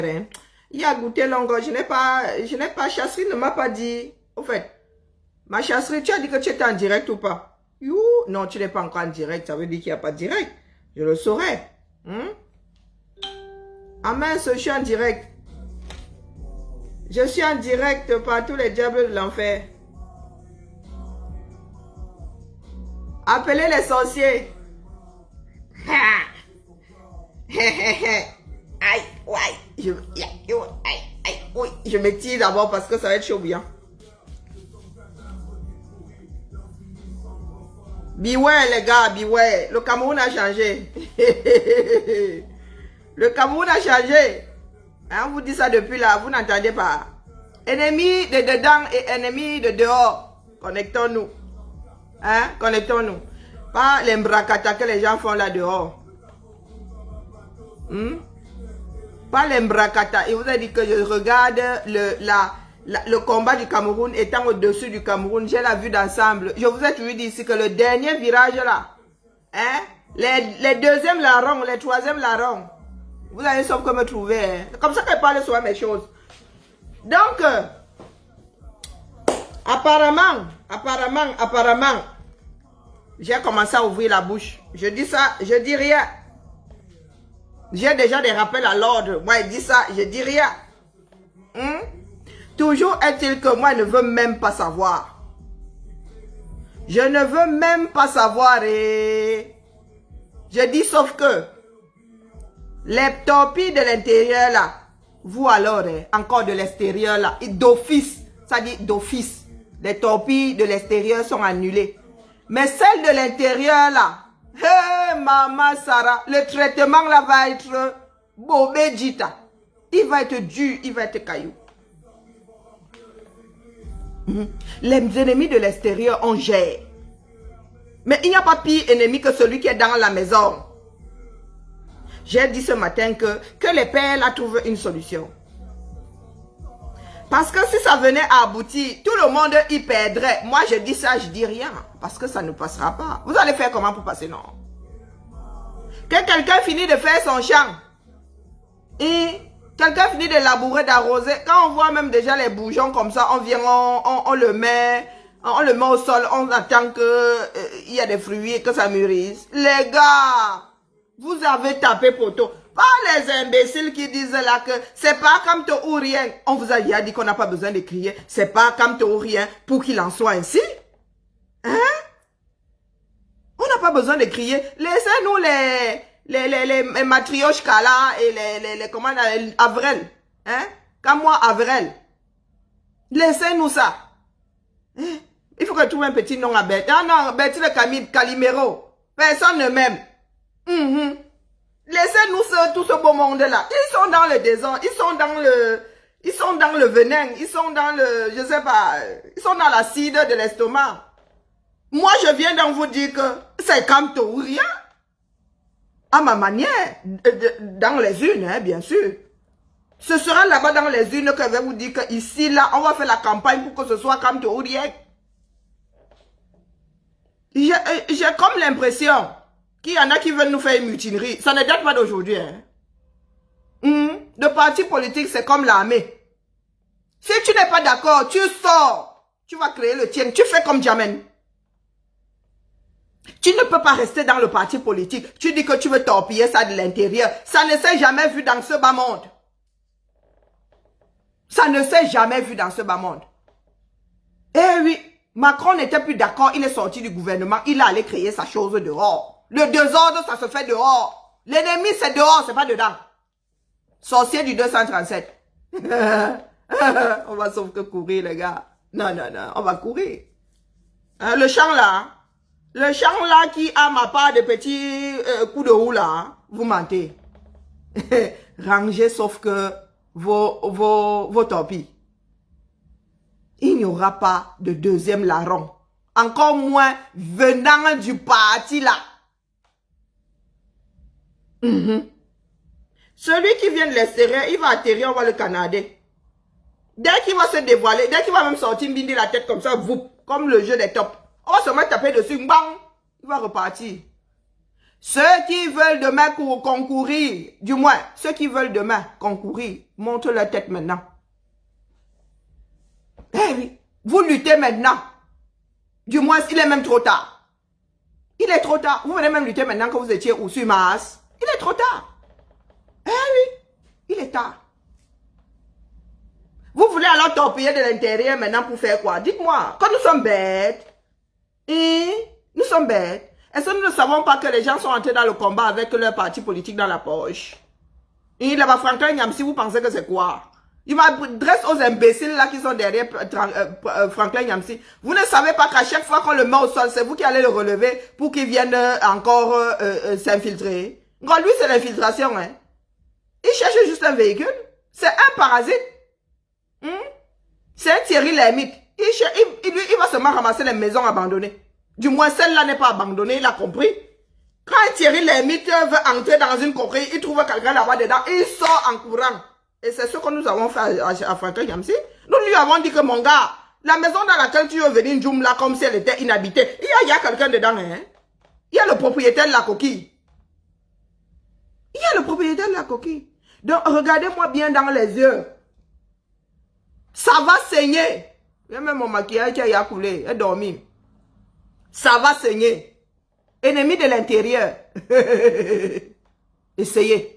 fait. Hein. Il a goûté longue. Je n'ai pas, Chasserie ne m'a pas dit. Au fait, ma Chasserie, tu as dit que tu étais en direct ou pas? You, non, tu n'es pas encore en direct. Ça veut dire qu'il n'y a pas de direct. Je le saurais. Hein? Ah mince, je suis en direct. Je suis en direct par tous les diables de l'enfer. Appelez les sorciers. Aïe, ouais. Oui, je me tire d'abord parce que ça va être chaud bien. Beware les gars, beware. Le Cameroun a changé. Le Cameroun a changé. Hein, on vous dit ça depuis là, vous n'entendez pas. Ennemis de dedans et ennemis de dehors. Connectons-nous. Hein, connectons-nous. Pas les mbracata que les gens font là dehors. Pas les mbracata. Il vous a dit que je regarde le combat du Cameroun étant au-dessus du Cameroun. J'ai la vue d'ensemble. Je vous ai toujours dit ici que le dernier virage là, hein, les deuxièmes larrons, les troisièmes larrons, vous allez sauf que me trouver. Hein. C'est comme ça qu'elle parle sur mes choses. Donc, apparemment, j'ai commencé à ouvrir la bouche. Je dis ça, je dis rien. J'ai déjà des rappels à l'ordre. Moi, il dit ça, je dis rien. Toujours est-il que moi, je ne veux même pas savoir. Je ne veux même pas savoir. Et je dis sauf que les torpilles de l'intérieur là, vous alors, encore de l'extérieur là, d'office, ça dit d'office. Les torpilles de l'extérieur sont annulées. Mais celles de l'intérieur là, hé, maman Sarah, le traitement là va être bobé dita. Il va être dur, il va être caillou. Les ennemis de l'extérieur, on gère. Mais il n'y a pas pire ennemi que celui qui est dans la maison. J'ai dit ce matin que les pères là trouvent une solution. Parce que si ça venait à aboutir, tout le monde y perdrait. Moi, je dis ça, je dis rien. Parce que ça ne passera pas. Vous allez faire comment pour passer? Non. Que quelqu'un finit de faire son champ. Et quelqu'un finit de labourer, d'arroser. Quand on voit même déjà les bourgeons comme ça, on vient, on le met au sol. On attend qu'il y a des fruits et que ça mûrisse. Les gars, vous avez tapé poteau. Pas les imbéciles qui disent là que c'est pas comme tout ou rien. On vous a déjà dit qu'on n'a pas besoin de crier. C'est pas comme tout ou rien pour qu'il en soit ainsi. Hein? On n'a pas besoin de crier. Laissez-nous les matrioshka là et les comment Avrel. Hein? Comme moi, Avrel. Laissez-nous ça. Hein? Il faut que je trouve un petit nom à Betty. Ah non, Betty le Calimero. Personne ne m'aime. Laissez-nous tout ce beau monde-là. Ils sont dans le désordre, ils sont dans le venin, ils sont dans le, je sais pas, ils sont dans l'acide de l'estomac. Moi, je viens d'en vous dire que c'est comme tout ou rien. À ma manière, dans les unes, hein, bien sûr. Ce sera là-bas dans les unes que je vais vous dire que ici, là, on va faire la campagne pour que ce soit comme tout ou rien. J'ai comme l'impression qu'il y en a qui veulent nous faire une mutinerie. Ça ne date pas d'aujourd'hui. Hein. Le parti politique, c'est comme l'armée. Si tu n'es pas d'accord, tu sors. Tu vas créer le tien. Tu fais comme Jamen. Tu ne peux pas rester dans le parti politique. Tu dis que tu veux torpiller ça de l'intérieur. Ça ne s'est jamais vu dans ce bas monde. Ça ne s'est jamais vu dans ce bas monde. Eh oui, Macron n'était plus d'accord. Il est sorti du gouvernement. Il est allé créer sa chose dehors. Le désordre, ça se fait dehors. L'ennemi, c'est dehors, c'est pas dedans. Sorcier du 237. On va sauf que courir, les gars. Non, on va courir. Hein, le champ là qui a ma part de petits coups de roue là, vous mentez. Rangez sauf que vos torpilles. Il n'y aura pas de deuxième larron. Encore moins venant du parti là. Celui qui vient de l'extérieur, il va atterrir, on va le canader. Dès qu'il va se dévoiler, dès qu'il va même sortir, bindi la tête comme ça, vous, comme le jeu des tops. On va se mettre taper dessus, bang, il va repartir. Ceux qui veulent demain concourir, du moins, ceux qui veulent demain concourir, montrent leur tête maintenant. Eh oui, vous luttez maintenant. Du moins, il est même trop tard. Il est trop tard. Vous venez même lutter maintenant que vous étiez au sur Mars. Il est trop tard. Eh oui, il est tard. Vous voulez alors torpiller de l'intérieur maintenant pour faire quoi? Dites-moi, quand nous sommes bêtes, nous sommes bêtes. Est-ce que nous ne savons pas que les gens sont entrés dans le combat avec leur parti politique dans la poche? Et là-bas, Franklin Nyamsi, vous pensez que c'est quoi? Il m'adresse aux imbéciles là qui sont derrière Franklin Nyamsi. Vous ne savez pas qu'à chaque fois qu'on le met au sol, c'est vous qui allez le relever pour qu'il vienne encore s'infiltrer. Lui, c'est l'infiltration. Hein. Il cherche juste un véhicule. C'est un parasite. C'est un Thierry Lhermitte. Il va seulement ramasser les maisons abandonnées. Du moins, celle-là n'est pas abandonnée, il a compris. Quand un Thierry Lhermitte veut entrer dans une coquille, il trouve quelqu'un là-bas dedans, il sort en courant. Et c'est ce que nous avons fait à Franklin Nyamsi. Nous lui avons dit que mon gars, la maison dans laquelle tu veux venir, Djoum, là, comme si elle était inhabitée, il y a quelqu'un dedans, hein. Il y a le propriétaire de la coquille. Il y a le propriétaire de la coquille. Donc, regardez-moi bien dans les yeux. Ça va saigner. Il y a même mon maquillage qui a coulé, il a dormi. Ça va saigner. Ennemi de l'intérieur. Essayez.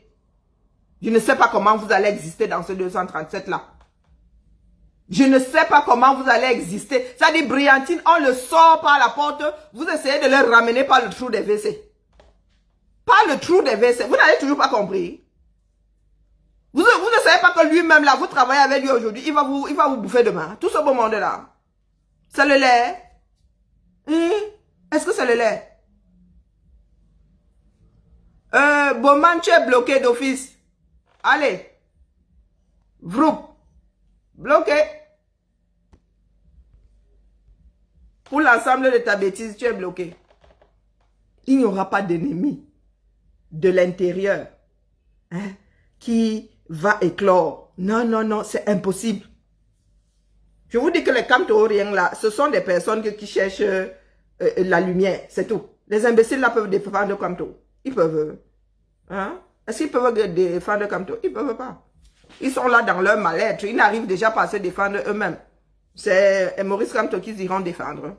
Je ne sais pas comment vous allez exister dans ce 237-là. Je ne sais pas comment vous allez exister. Ça dit, Briantine, on le sort par la porte. Vous essayez de le ramener par le trou des WC. Par le trou des WC. Vous n'avez toujours pas compris. Vous ne savez pas que lui-même, là, vous travaillez avec lui aujourd'hui. Il va vous bouffer demain. Tout ce beau monde-là. C'est le lait. Est-ce que c'est le lait? Bowman, tu es bloqué d'office. Allez. Vroup. Bloqué. Pour l'ensemble de ta bêtise, tu es bloqué. Il n'y aura pas d'ennemi de l'intérieur qui va éclore. Non, non, non, c'est impossible. Je vous dis que les Camtoriens là, ce sont des personnes qui cherchent la lumière, c'est tout. Les imbéciles là peuvent défendre Camto. Ils peuvent. Hein? Est-ce qu'ils peuvent défendre Camto? Ils peuvent pas. Ils sont là dans leur mal-être. Ils n'arrivent déjà pas à se défendre eux-mêmes. C'est Maurice Camto qu'ils iront défendre.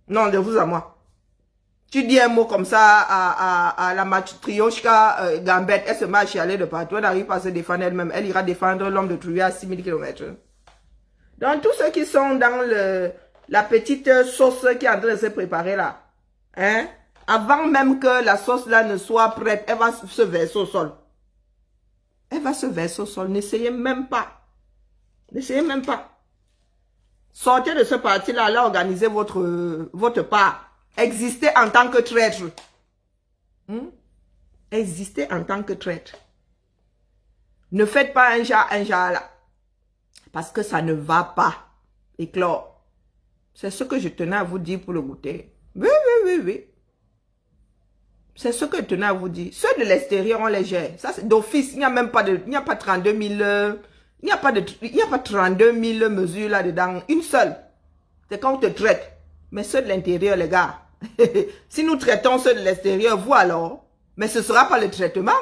Non, de vous à moi. Tu dis un mot comme ça à la matrioshka Gambette, elle se met à chialer de partout. Elle n'arrive pas à se défendre elle-même. Elle ira défendre l'homme de Trouillat à 6000 km. Donc, tous ceux qui sont dans la petite sauce qui est en train de se préparer là, hein, avant même que la sauce là ne soit prête, elle va se verser au sol. Elle va se verser au sol. N'essayez même pas. N'essayez même pas. Sortez de ce parti-là, là, organisez votre part. Existez en tant que traître. Existez en tant que traître. Ne faites pas un genre là. Parce que ça ne va pas éclore. C'est ce que je tenais à vous dire pour le goûter. Oui, oui, oui, oui. C'est ce que je tenais à vous dire. Ceux de l'extérieur, on les gère. Ça, c'est d'office. Il n'y a même pas de, il n'y a pas 32 000, il n'y a pas 32 000 mesures là-dedans. Une seule. C'est quand on te traite. Mais ceux de l'intérieur, les gars. Si nous traitons ceux de l'extérieur, vous alors. Mais ce ne sera pas le traitement.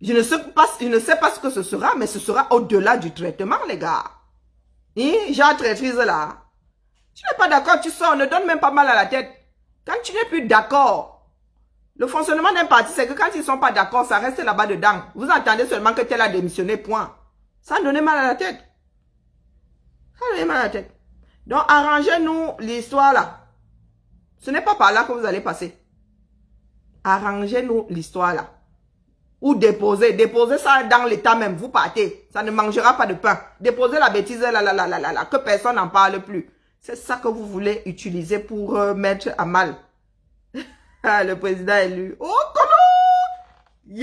Je ne sais pas ce que ce sera, mais ce sera au-delà du traitement, les gars. Genre traîtrise là. Tu n'es pas d'accord, tu sors, ne donne même pas mal à la tête. Quand tu n'es plus d'accord, le fonctionnement d'un parti, c'est que quand ils ne sont pas d'accord, ça reste là-bas dedans. Vous entendez seulement que tel a démissionné, point. Ça donne mal à la tête. Ça donne mal à la tête. Donc, arrangez-nous l'histoire là. Ce n'est pas par là que vous allez passer. Arrangez-nous l'histoire là. Ou déposez ça dans l'état même, vous partez. Ça ne mangera pas de pain. Déposez la bêtise là, que personne n'en parle plus. C'est ça que vous voulez utiliser pour mettre à mal. Le président élu. Oh, comment?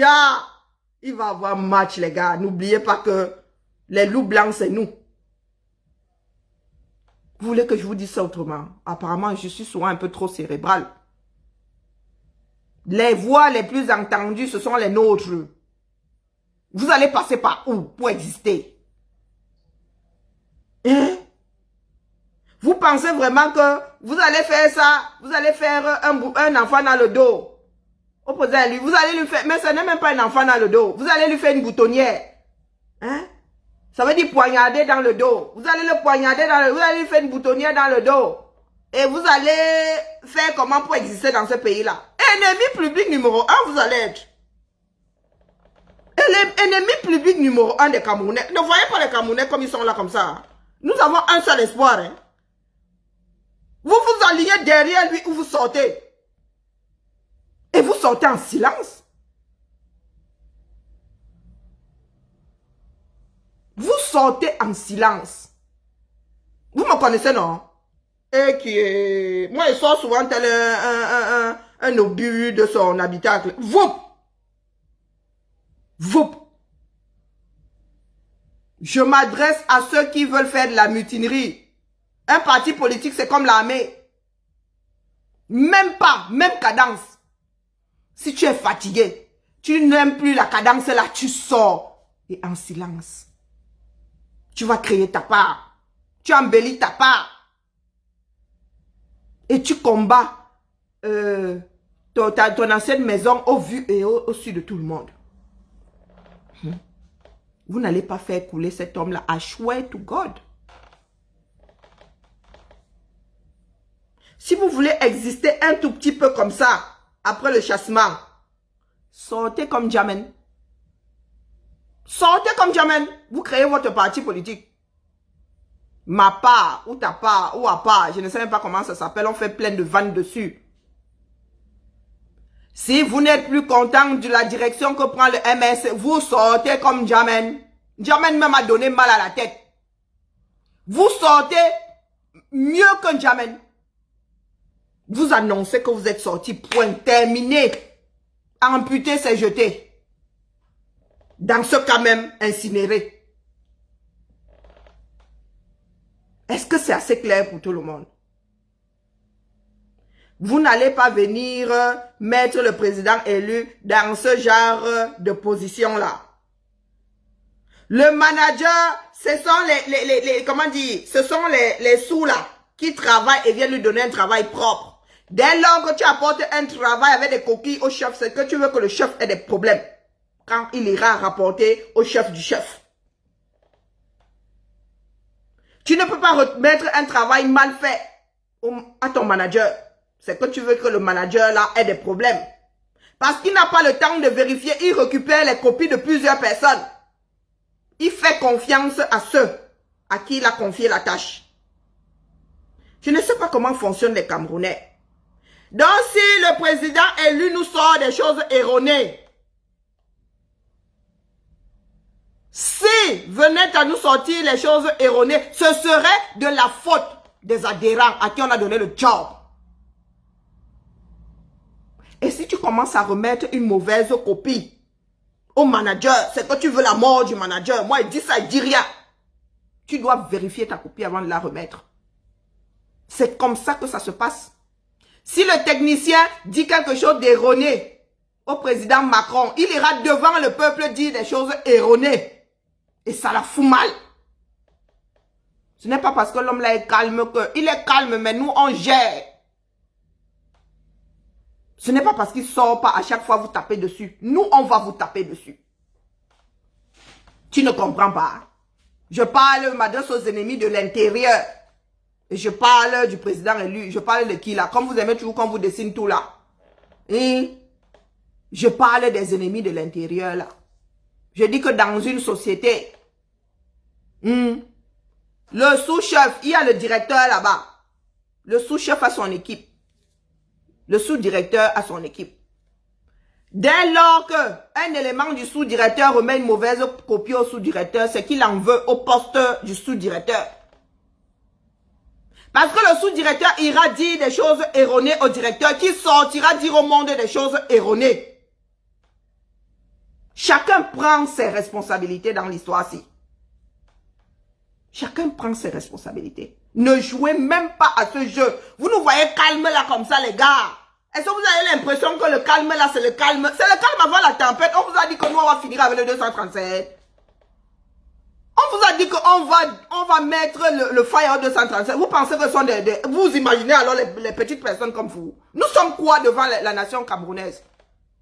Il va avoir match, les gars. N'oubliez pas que les loups blancs, c'est nous. Vous voulez que je vous dise ça autrement? Apparemment, je suis souvent un peu trop cérébral. Les voix les plus entendues, ce sont les nôtres. Vous allez passer par où pour exister? Hein? Vous pensez vraiment que vous allez faire ça, vous allez faire un enfant dans le dos? Opposé à lui, vous allez lui faire, mais ce n'est même pas un enfant dans le dos. Vous allez lui faire une boutonnière. Hein? Ça veut dire poignarder dans le dos. Vous allez le poignarder dans le dos. Vous allez lui faire une boutonnière dans le dos. Et vous allez faire comment pour exister dans ce pays-là. Ennemi public numéro 1, vous allez être. Ennemi public numéro 1 des Camerounais. Ne voyez pas les Camerounais comme ils sont là comme ça. Nous avons un seul espoir. Hein. Vous vous alignez derrière lui ou vous sortez. Et vous sortez en silence. Vous sortez en silence. Vous me connaissez, non? Et qui est... Moi, il sort souvent tel un obus de son habitacle. Voup! Voup! Je m'adresse à ceux qui veulent faire de la mutinerie. Un parti politique, c'est comme l'armée. Même pas, même cadence. Si tu es fatigué, tu n'aimes plus la cadence là, tu sors. Et en silence. Tu vas créer ta part. Tu embellis ta part. Et tu combats ton ancienne maison au vu et au su de tout le monde. Vous n'allez pas faire couler cet homme-là. I swear to God. Si vous voulez exister un tout petit peu comme ça, après le chassement, sortez comme Djamène. Sortez comme Djamène. Vous créez votre parti politique. Ma part, ou ta part, ou à part, je ne sais même pas comment ça s'appelle, on fait plein de vannes dessus. Si vous n'êtes plus content de la direction que prend le MS, vous sortez comme Djamène. Djamène même a donné mal à la tête. Vous sortez mieux que Djamène. Vous annoncez que vous êtes sorti, point terminé. Amputé, c'est jeté. Dans ce cas même, incinéré. Est-ce que c'est assez clair pour tout le monde? Vous n'allez pas venir mettre le président élu dans ce genre de position-là. Le manager, ce sont comment dire, ce sont les sous-là qui travaillent et viennent lui donner un travail propre. Dès lors que tu apportes un travail avec des coquilles au chef, c'est que tu veux que le chef ait des problèmes. Quand il ira rapporter au chef du chef. Tu ne peux pas remettre un travail mal fait à ton manager. C'est que tu veux que le manager là ait des problèmes. Parce qu'il n'a pas le temps de vérifier, il récupère les copies de plusieurs personnes. Il fait confiance à ceux à qui il a confié la tâche. Je ne sais pas comment fonctionnent les Camerounais. Donc si le président élu nous sort des choses erronées, si venait à nous sortir les choses erronées, ce serait de la faute des adhérents à qui on a donné le job. Et si tu commences à remettre une mauvaise copie au manager, c'est que tu veux la mort du manager. Moi, il dit ça, il dit rien. Tu dois vérifier ta copie avant de la remettre. C'est comme ça que ça se passe. Si le technicien dit quelque chose d'erroné au président Macron, il ira devant le peuple dire des choses erronées. Et ça la fout mal. Ce n'est pas parce que l'homme là est calme que... Il est calme, mais nous, on gère. Ce n'est pas parce qu'il sort pas à chaque fois vous tapez dessus. Nous, on va vous taper dessus. Tu ne comprends pas. Je m'adresse aux ennemis de l'intérieur. Et je parle du président élu. Je parle de qui là? Comme vous aimez toujours qu'on vous dessine tout là. Et je parle des ennemis de l'intérieur là. Je dis que dans une société, le sous-chef, il y a le directeur là-bas. Le sous-chef a son équipe. Le sous-directeur a son équipe. Dès lors qu'un élément du sous-directeur remet une mauvaise copie au sous-directeur, c'est qu'il en veut au poste du sous-directeur. Parce que le sous-directeur ira dire des choses erronées au directeur qui sortira dire au monde des choses erronées. Chacun prend ses responsabilités dans l'histoire-ci. Chacun prend ses responsabilités. Ne jouez même pas à ce jeu. Vous nous voyez calme là comme ça les gars. Est-ce que vous avez l'impression que le calme là c'est le calme? C'est le calme avant la tempête. On vous a dit que nous on va finir avec le 237. On vous a dit qu'on va mettre le fire 237. Vous pensez que ce sont vous imaginez alors les petites personnes comme vous. Nous sommes quoi devant la nation camerounaise?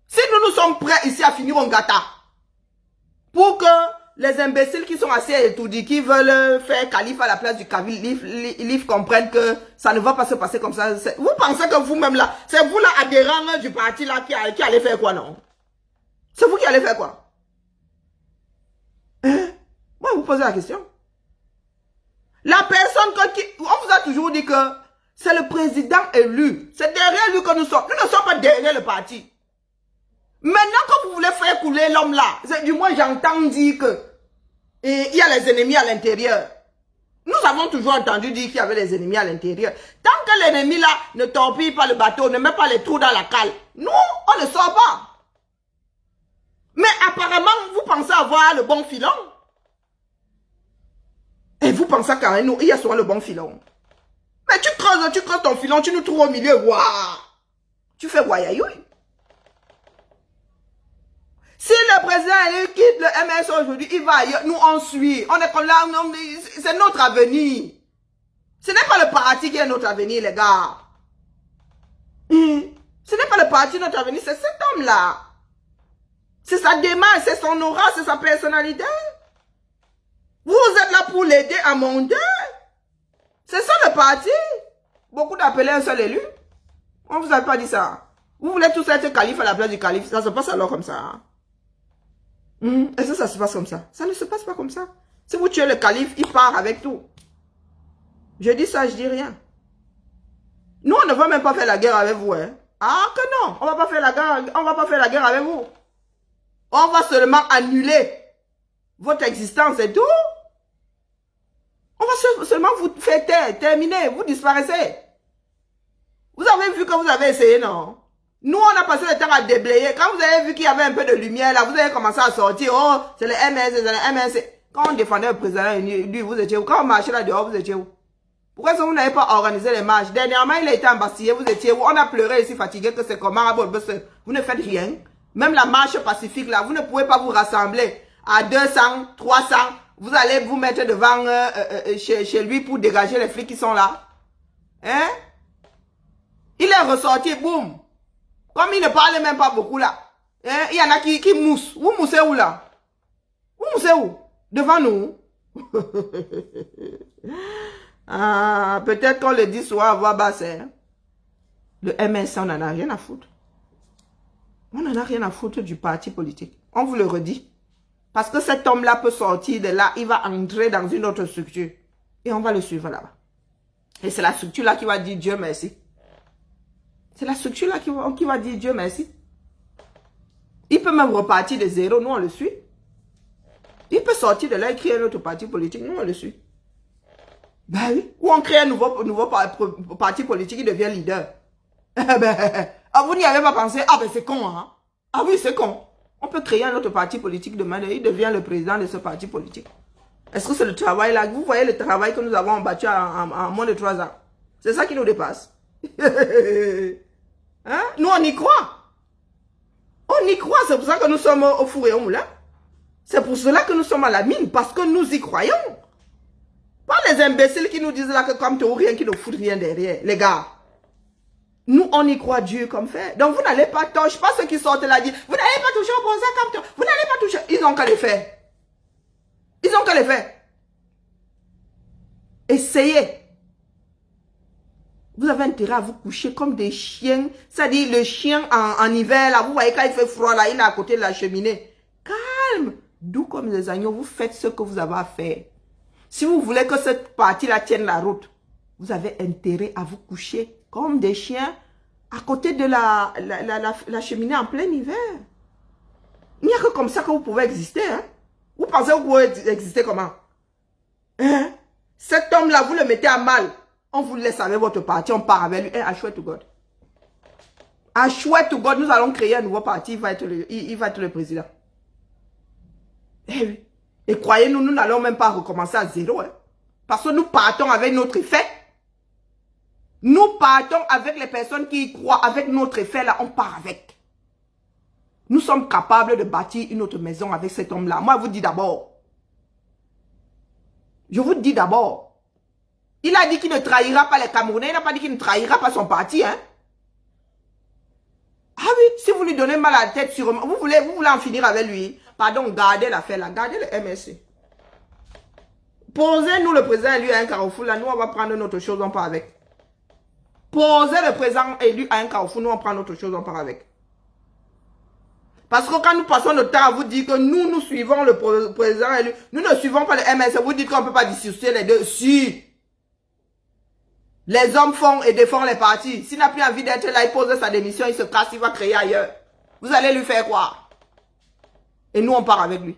Si nous sommes prêts ici à finir en gâta, pour que les imbéciles qui sont assis étourdis, qui veulent faire calife à la place du calife comprennent que ça ne va pas se passer comme ça. Vous pensez que vous-même là, c'est vous là, adhérent du parti là, qui allez faire quoi, non? C'est vous qui allez faire quoi? Hein? Moi, vous posez la question. La personne on vous a toujours dit que c'est le président élu. C'est derrière lui que nous sommes. Nous ne sommes pas derrière le parti. Maintenant que vous voulez faire couler l'homme là, du moins j'entends dire que il y a les ennemis à l'intérieur. Nous avons toujours entendu dire qu'il y avait les ennemis à l'intérieur. Tant que l'ennemi là ne torpille pas le bateau, ne met pas les trous dans la cale, nous, on ne sort pas. Mais apparemment, vous pensez avoir le bon filon. Et vous pensez qu'à nous, il y a souvent le bon filon. Mais tu creuses ton filon, tu nous trouves au milieu, waouh. Tu fais guayayoui. Si le président quitte le MS aujourd'hui, il va ailleurs, nous on suit. On est comme là, c'est notre avenir. Ce n'est pas le parti qui est notre avenir, les gars. Ce n'est pas le parti notre avenir, c'est cet homme-là. C'est sa démarche, c'est son aura, c'est sa personnalité. Vous êtes là pour l'aider à monter. C'est ça le parti. Beaucoup d'appeler un seul élu. On vous a pas dit ça. Vous voulez tous être calife à la place du calife. Ça se passe alors comme ça. Est-ce que ça se passe comme ça? Ça ne se passe pas comme ça. Si vous tuez le calife, il part avec tout. Je dis ça, je dis rien. Nous, on ne va même pas faire la guerre avec vous. Hein? Ah que non, on va pas faire la guerre avec vous. On va seulement annuler votre existence et tout. On va seulement vous faire terminer, vous disparaissez. Vous avez vu que vous avez essayé, non? Nous, on a passé le temps à déblayer. Quand vous avez vu qu'il y avait un peu de lumière, là, vous avez commencé à sortir. Oh, c'est le MS, c'est le MS. Quand on défendait le président, lui, vous étiez où? Quand on marchait là dehors, vous étiez où? Pourquoi est-ce que vous n'avez pas organisé les marches? Dernièrement, il a été embastillé, vous étiez où? On a pleuré ici, fatigué, que c'est comment? Vous ne faites rien. Même la marche pacifique, là, vous ne pouvez pas vous rassembler à 200, 300. Vous allez vous mettre devant chez lui pour dégager les flics qui sont là. Hein? Il est ressorti, boum. Comme il ne parle même pas beaucoup là. Hein? Il y en a qui moussent. Vous moussez où là? Vous moussez où? Devant nous. Ah, peut-être qu'on le dit souvent à voix basse. Hein? Le MSC, on n'en a rien à foutre. On n'en a rien à foutre du parti politique. On vous le redit. Parce que cet homme-là peut sortir de là, il va entrer dans une autre structure. Et on va le suivre là-bas. Et c'est la structure-là qui va dire Dieu merci. C'est la structure-là qui va dire Dieu merci. Il peut même repartir de zéro, nous on le suit. Il peut sortir de là et créer un autre parti politique, nous on le suit. Ben oui. Ou on crée un nouveau parti politique qui devient leader. Vous n'y avez pas pensé? Ah ben c'est con, hein? Ah oui, c'est con. On peut créer un autre parti politique demain et il devient le président de ce parti politique. Est-ce que c'est le travail là? Vous voyez le travail que nous avons battu en moins de 3 ans? C'est ça qui nous dépasse. Hein? Nous on y croit. On y croit, c'est pour ça que nous sommes au four et au moulin. C'est pour cela que nous sommes à la mine, parce que nous y croyons. Pas les imbéciles qui nous disent là que comme tu rien, qui ne foutent rien derrière. Les gars, nous on y croit Dieu comme fait. Donc vous n'allez pas toucher, pas ceux qui sortent là dire, vous n'allez pas toucher au bon comme vous n'allez pas toucher. Ils ont qu'à le faire. Ils ont qu'à le faire. Essayez. Vous avez intérêt à vous coucher comme des chiens. C'est-à-dire le chien en hiver, là, vous voyez quand il fait froid, là, il est à côté de la cheminée. Calme. D'où comme des agneaux, vous faites ce que vous avez à faire. Si vous voulez que cette partie-là tienne la route, vous avez intérêt à vous coucher comme des chiens à côté de la cheminée en plein hiver. Il n'y a que comme ça que vous pouvez exister. Hein? Vous pensez que vous pouvez exister comment? Hein? Cet homme-là, vous le mettez à mal. On vous laisse avec votre parti, on part avec lui. I swear to God. I swear to God, nous allons créer un nouveau parti, il va être le président. Eh oui. Et croyez-nous, nous n'allons même pas recommencer à zéro. Hein. Parce que nous partons avec notre effet. Nous partons avec les personnes qui y croient. Avec notre effet, là, on part avec. Nous sommes capables de bâtir une autre maison avec cet homme-là. Moi, je vous dis d'abord. Je vous dis d'abord. Il a dit qu'il ne trahira pas les Camerounais. Il n'a pas dit qu'il ne trahira pas son parti. Hein? oui, si vous lui donnez mal à la tête, sûrement, vous voulez en finir avec lui. Pardon, gardez l'affaire là, gardez le MSC. Posez-nous le président élu à un carrefour là, nous on va prendre notre chose, on part avec. Posez le président élu à un carrefour, nous on prend notre chose, on part avec. Parce que quand nous passons notre temps à vous dire que nous suivons le président élu, nous ne suivons pas le MSC, vous dites qu'on ne peut pas dissocier les deux. Si les hommes font et défendent les partis, s'il n'a plus envie d'être là, il pose sa démission, il se casse, il va créer ailleurs. Vous allez lui faire quoi? Et nous on part avec lui.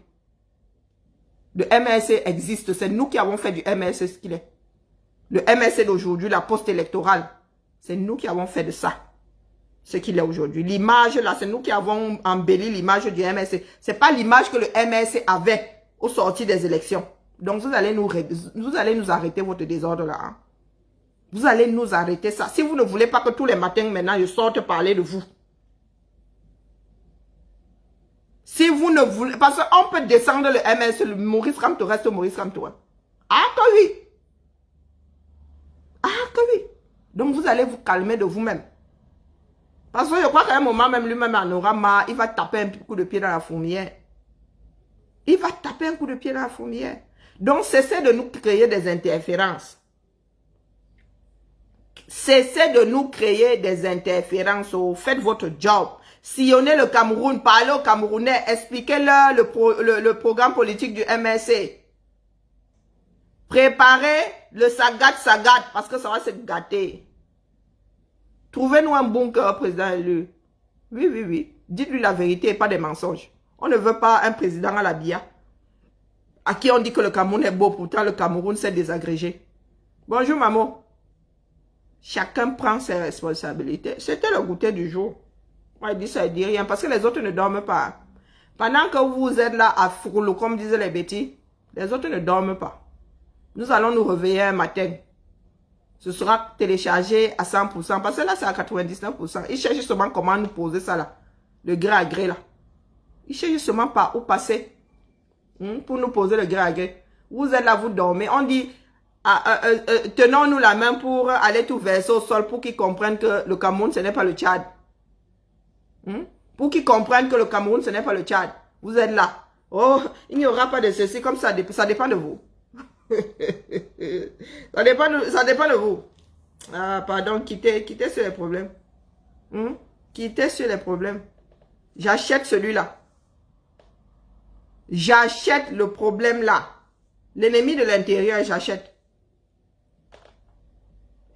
Le MSC existe, c'est nous qui avons fait du MSC ce qu'il est. Le MSC d'aujourd'hui, la poste électorale, c'est nous qui avons fait de ça ce qu'il est aujourd'hui. L'image là, c'est nous qui avons embelli l'image du MSC. C'est pas l'image que le MSC avait au sorti des élections. Donc vous allez nous arrêter votre désordre là. Hein? Vous allez nous arrêter ça. Si vous ne voulez pas que tous les matins maintenant je sorte parler de vous. Si vous ne voulez... Parce qu'on peut descendre le MS, le Maurice Kamto reste Maurice Kamto. Ah que oui. Ah que oui. Donc vous allez vous calmer de vous-même. Parce que je crois qu'à un moment, même lui-même en aura marre, il va taper un coup de pied dans la fourmilière. Il va taper un coup de pied dans la fourmilière. Donc cessez de nous créer des interférences. Cessez de nous créer des interférences. Faites votre job. Sillonnez le Cameroun, parlez aux Camerounais, expliquez-leur le programme politique du MSC. Préparez le sagat, parce que ça va se gâter. Trouvez-nous un bon cœur, président élu. Oui, oui, oui. Dites-lui la vérité et pas des mensonges. On ne veut pas un président à la BIA, à qui on dit que le Cameroun est beau, pourtant le Cameroun s'est désagrégé. Bonjour, maman. Chacun prend ses responsabilités. C'était le goûter du jour. Moi, il dit ça, il dit rien, parce que les autres ne dorment pas. Pendant que vous êtes là à fourlou, comme disaient les bêtis, les autres ne dorment pas. Nous allons nous réveiller un matin. Ce sera téléchargé à 100%, parce que là, c'est à 99%. Ils cherchent justement comment nous poser ça là. Le gré à gré là. Ils cherchent justement par où passer. Pour nous poser le gré à gré. Vous êtes là, vous dormez. On dit, tenons-nous la main pour aller tout verser au sol pour qu'ils comprennent que le Cameroun, ce n'est pas le Tchad. Pour qu'ils comprennent que le Cameroun, ce n'est pas le Tchad. Vous êtes là. Oh, il n'y aura pas de ceci, comme ça dépend de vous. ça dépend de vous. Ah, pardon, quittez sur les problèmes. Quittez sur les problèmes. J'achète celui-là. J'achète le problème là. L'ennemi de l'intérieur, j'achète.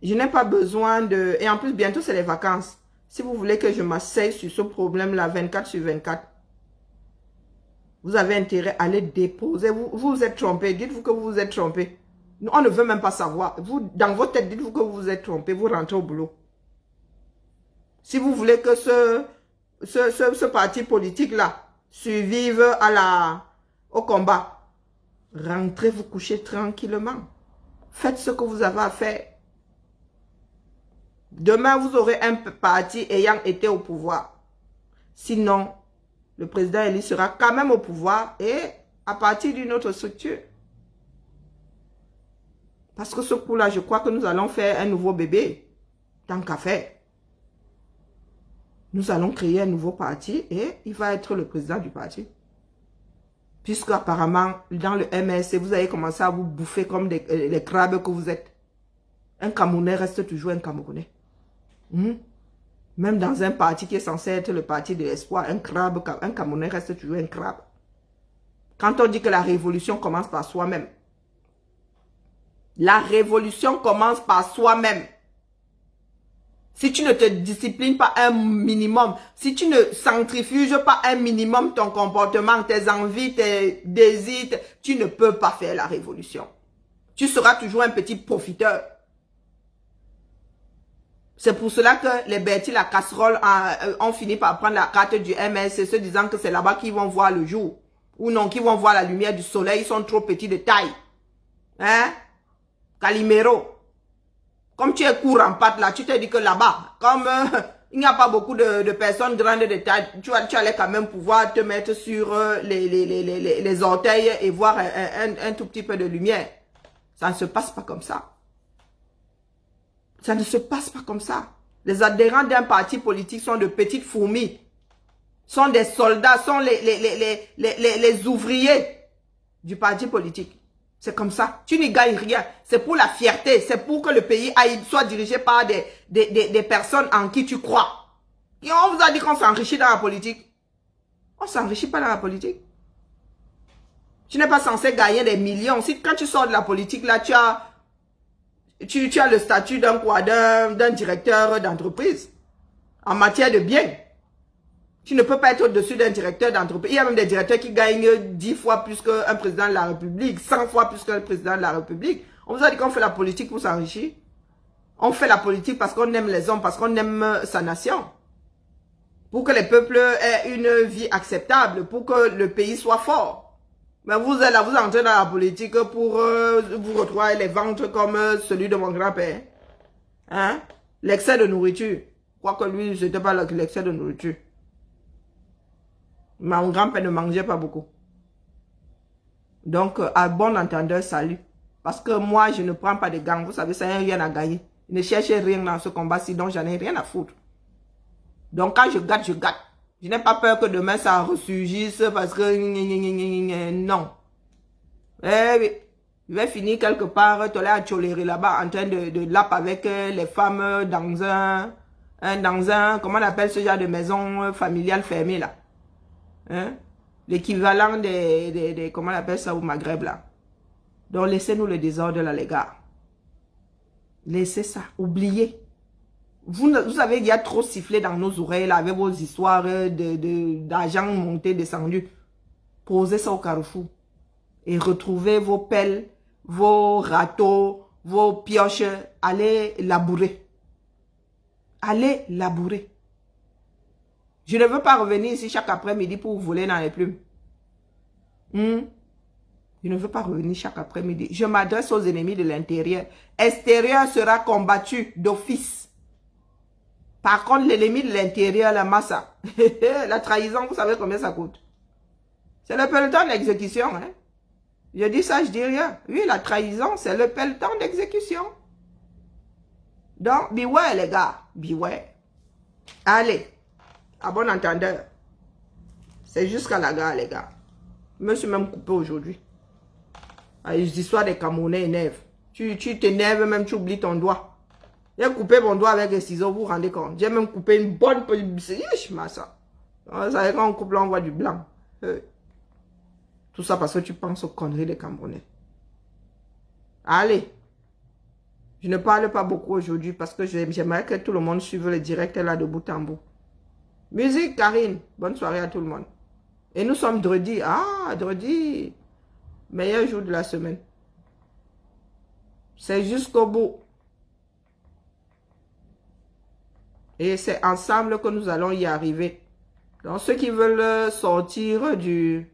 Je n'ai pas besoin de... Et en plus, bientôt, c'est les vacances. Si vous voulez que je m'asseye sur ce problème-là, 24 sur 24, vous avez intérêt à les déposer. Vous vous êtes trompé. Dites-vous que vous vous êtes trompé. On ne veut même pas savoir. Vous, dans votre tête, dites-vous que vous vous êtes trompé. Vous rentrez au boulot. Si vous voulez que ce parti politique-là survive au combat, rentrez vous coucher tranquillement. Faites ce que vous avez à faire. Demain, vous aurez un parti ayant été au pouvoir. Sinon, le président élu sera quand même au pouvoir et à partir d'une autre structure. Parce que ce coup-là, je crois que nous allons faire un nouveau bébé. Tant qu'à faire. Nous allons créer un nouveau parti et il va être le président du parti. Puisque apparemment, dans le MSC, vous avez commencé à vous bouffer comme les crabes que vous êtes. Un Camerounais reste toujours un Camerounais. Même dans un parti qui est censé être le parti de l'espoir, un Camerounais reste toujours un crabe. Quand on dit que la révolution commence par soi-même, la révolution commence par soi-même. Si tu ne te disciplines pas un minimum, si tu ne centrifuges pas un minimum ton comportement, tes envies, tes désirs, tu ne peux pas faire la révolution. Tu seras toujours un petit profiteur. C'est pour cela que les bêtis, la casserole, ont fini par prendre la carte du MSC, se disant que c'est là-bas qu'ils vont voir le jour. Ou non, qu'ils vont voir la lumière du soleil, ils sont trop petits de taille. Hein? Calimero. Comme tu es court en patte là, tu te dis que là-bas, comme il n'y a pas beaucoup de personnes grandes de taille, tu allais quand même pouvoir te mettre sur les orteils et voir un tout petit peu de lumière. Ça ne se passe pas comme ça. Ça ne se passe pas comme ça. Les adhérents d'un parti politique sont de petites fourmis. Sont des soldats, sont les ouvriers du parti politique. C'est comme ça. Tu n'y gagnes rien. C'est pour la fierté. C'est pour que le pays soit dirigé par des personnes en qui tu crois. Et on vous a dit qu'on s'enrichit dans la politique. On ne s'enrichit pas dans la politique. Tu n'es pas censé gagner des millions. Si quand tu sors de la politique, là, tu as le statut d'un directeur d'entreprise en matière de biens. Tu ne peux pas être au-dessus d'un directeur d'entreprise. Il y a même des directeurs qui gagnent 10 fois plus qu'un président de la République, 100 fois plus qu'un président de la République. On vous a dit qu'on fait la politique pour s'enrichir. On fait la politique parce qu'on aime les hommes, parce qu'on aime sa nation. Pour que les peuples aient une vie acceptable, pour que le pays soit fort. Mais vous êtes là, vous entrez dans la politique pour vous retrouver les ventres comme celui de mon grand-père. Hein? L'excès de nourriture. Quoique lui, c'était pas l'excès de nourriture. Mon grand-père ne mangeait pas beaucoup. Donc, à bon entendeur, salut. Parce que moi, je ne prends pas de gants. Vous savez, ça n'a rien à gagner. Je ne cherche rien dans ce combat-ci, donc j'en ai rien à foutre. Donc, quand je gâte, je gâte. Je n'ai pas peur que demain, ça ressurgisse parce que... Non. Je vais finir quelque part, tu à Tcholéry là-bas, en train de lap avec les femmes dans un... Comment on appelle ce genre de maison familiale fermée, là? Hein? L'équivalent des comment on appelle ça au Maghreb là. Donc laissez-nous le désordre là les gars. Laissez ça, oubliez. Vous savez il y a trop sifflé dans nos oreilles là avec vos histoires d'argent monté, descendu. Posez ça au carrefour. Et retrouvez vos pelles, vos râteaux, vos pioches. Allez labourer. Allez labourer. Je ne veux pas revenir ici chaque après-midi pour voler dans les plumes. Je ne veux pas revenir chaque après-midi. Je m'adresse aux ennemis de l'intérieur. Extérieur sera combattu d'office. Par contre, l'ennemi de l'intérieur, la massa. La trahison, vous savez combien ça coûte? C'est le peloton d'exécution. Hein? Je dis ça, je dis rien. Oui, la trahison, c'est le peloton d'exécution. Donc, beware les gars. Beware. Allez. À bon entendeur, c'est jusqu'à la gare, les gars. Je me suis même coupé aujourd'hui. Les histoires des Camerounais énervent. Tu t'énerves même, tu oublies ton doigt. J'ai coupé mon doigt avec les ciseaux, vous vous rendez compte. J'ai même coupé une bonne petite... ça. Vous savez, quand on coupe, là, on voit du blanc. Tout ça parce que tu penses aux conneries des Camerounais. Allez. Je ne parle pas beaucoup aujourd'hui parce que j'aimerais que tout le monde suive le direct là de bout en bout. Musique, Karine. Bonne soirée à tout le monde. Et nous sommes dredi. Ah, dredi. Meilleur jour de la semaine. C'est jusqu'au bout. Et c'est ensemble que nous allons y arriver. Donc, ceux qui veulent sortir du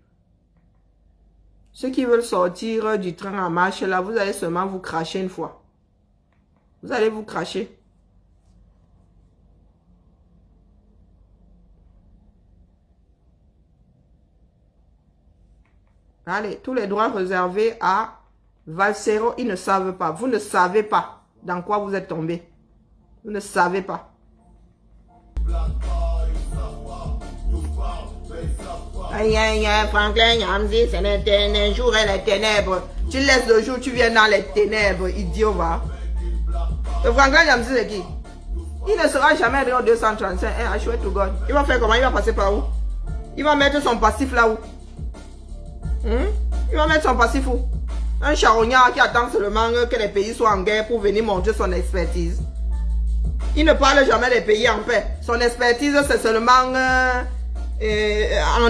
train en marche, là, vous allez seulement vous cracher une fois. Vous allez vous cracher. Allez, tous les droits réservés à Valsero, ils ne savent pas. Vous ne savez pas dans quoi vous êtes tombé. Vous ne savez pas. Aïe, aïe, aïe, Franklin Yamzi, c'est le jour et les ténèbres. Tu laisses le jour, tu viens dans les ténèbres, idiot, va. Le Franklin Yamzi, c'est qui? Il ne sera jamais Rio 235. I swear to God. Il va faire comment? Il va passer par où? Il va mettre son passif là où? Il va mettre son passif où? Un charognard qui attend seulement que les pays soient en guerre pour venir montrer son expertise. Il ne parle jamais des pays en paix. Son expertise, c'est seulement en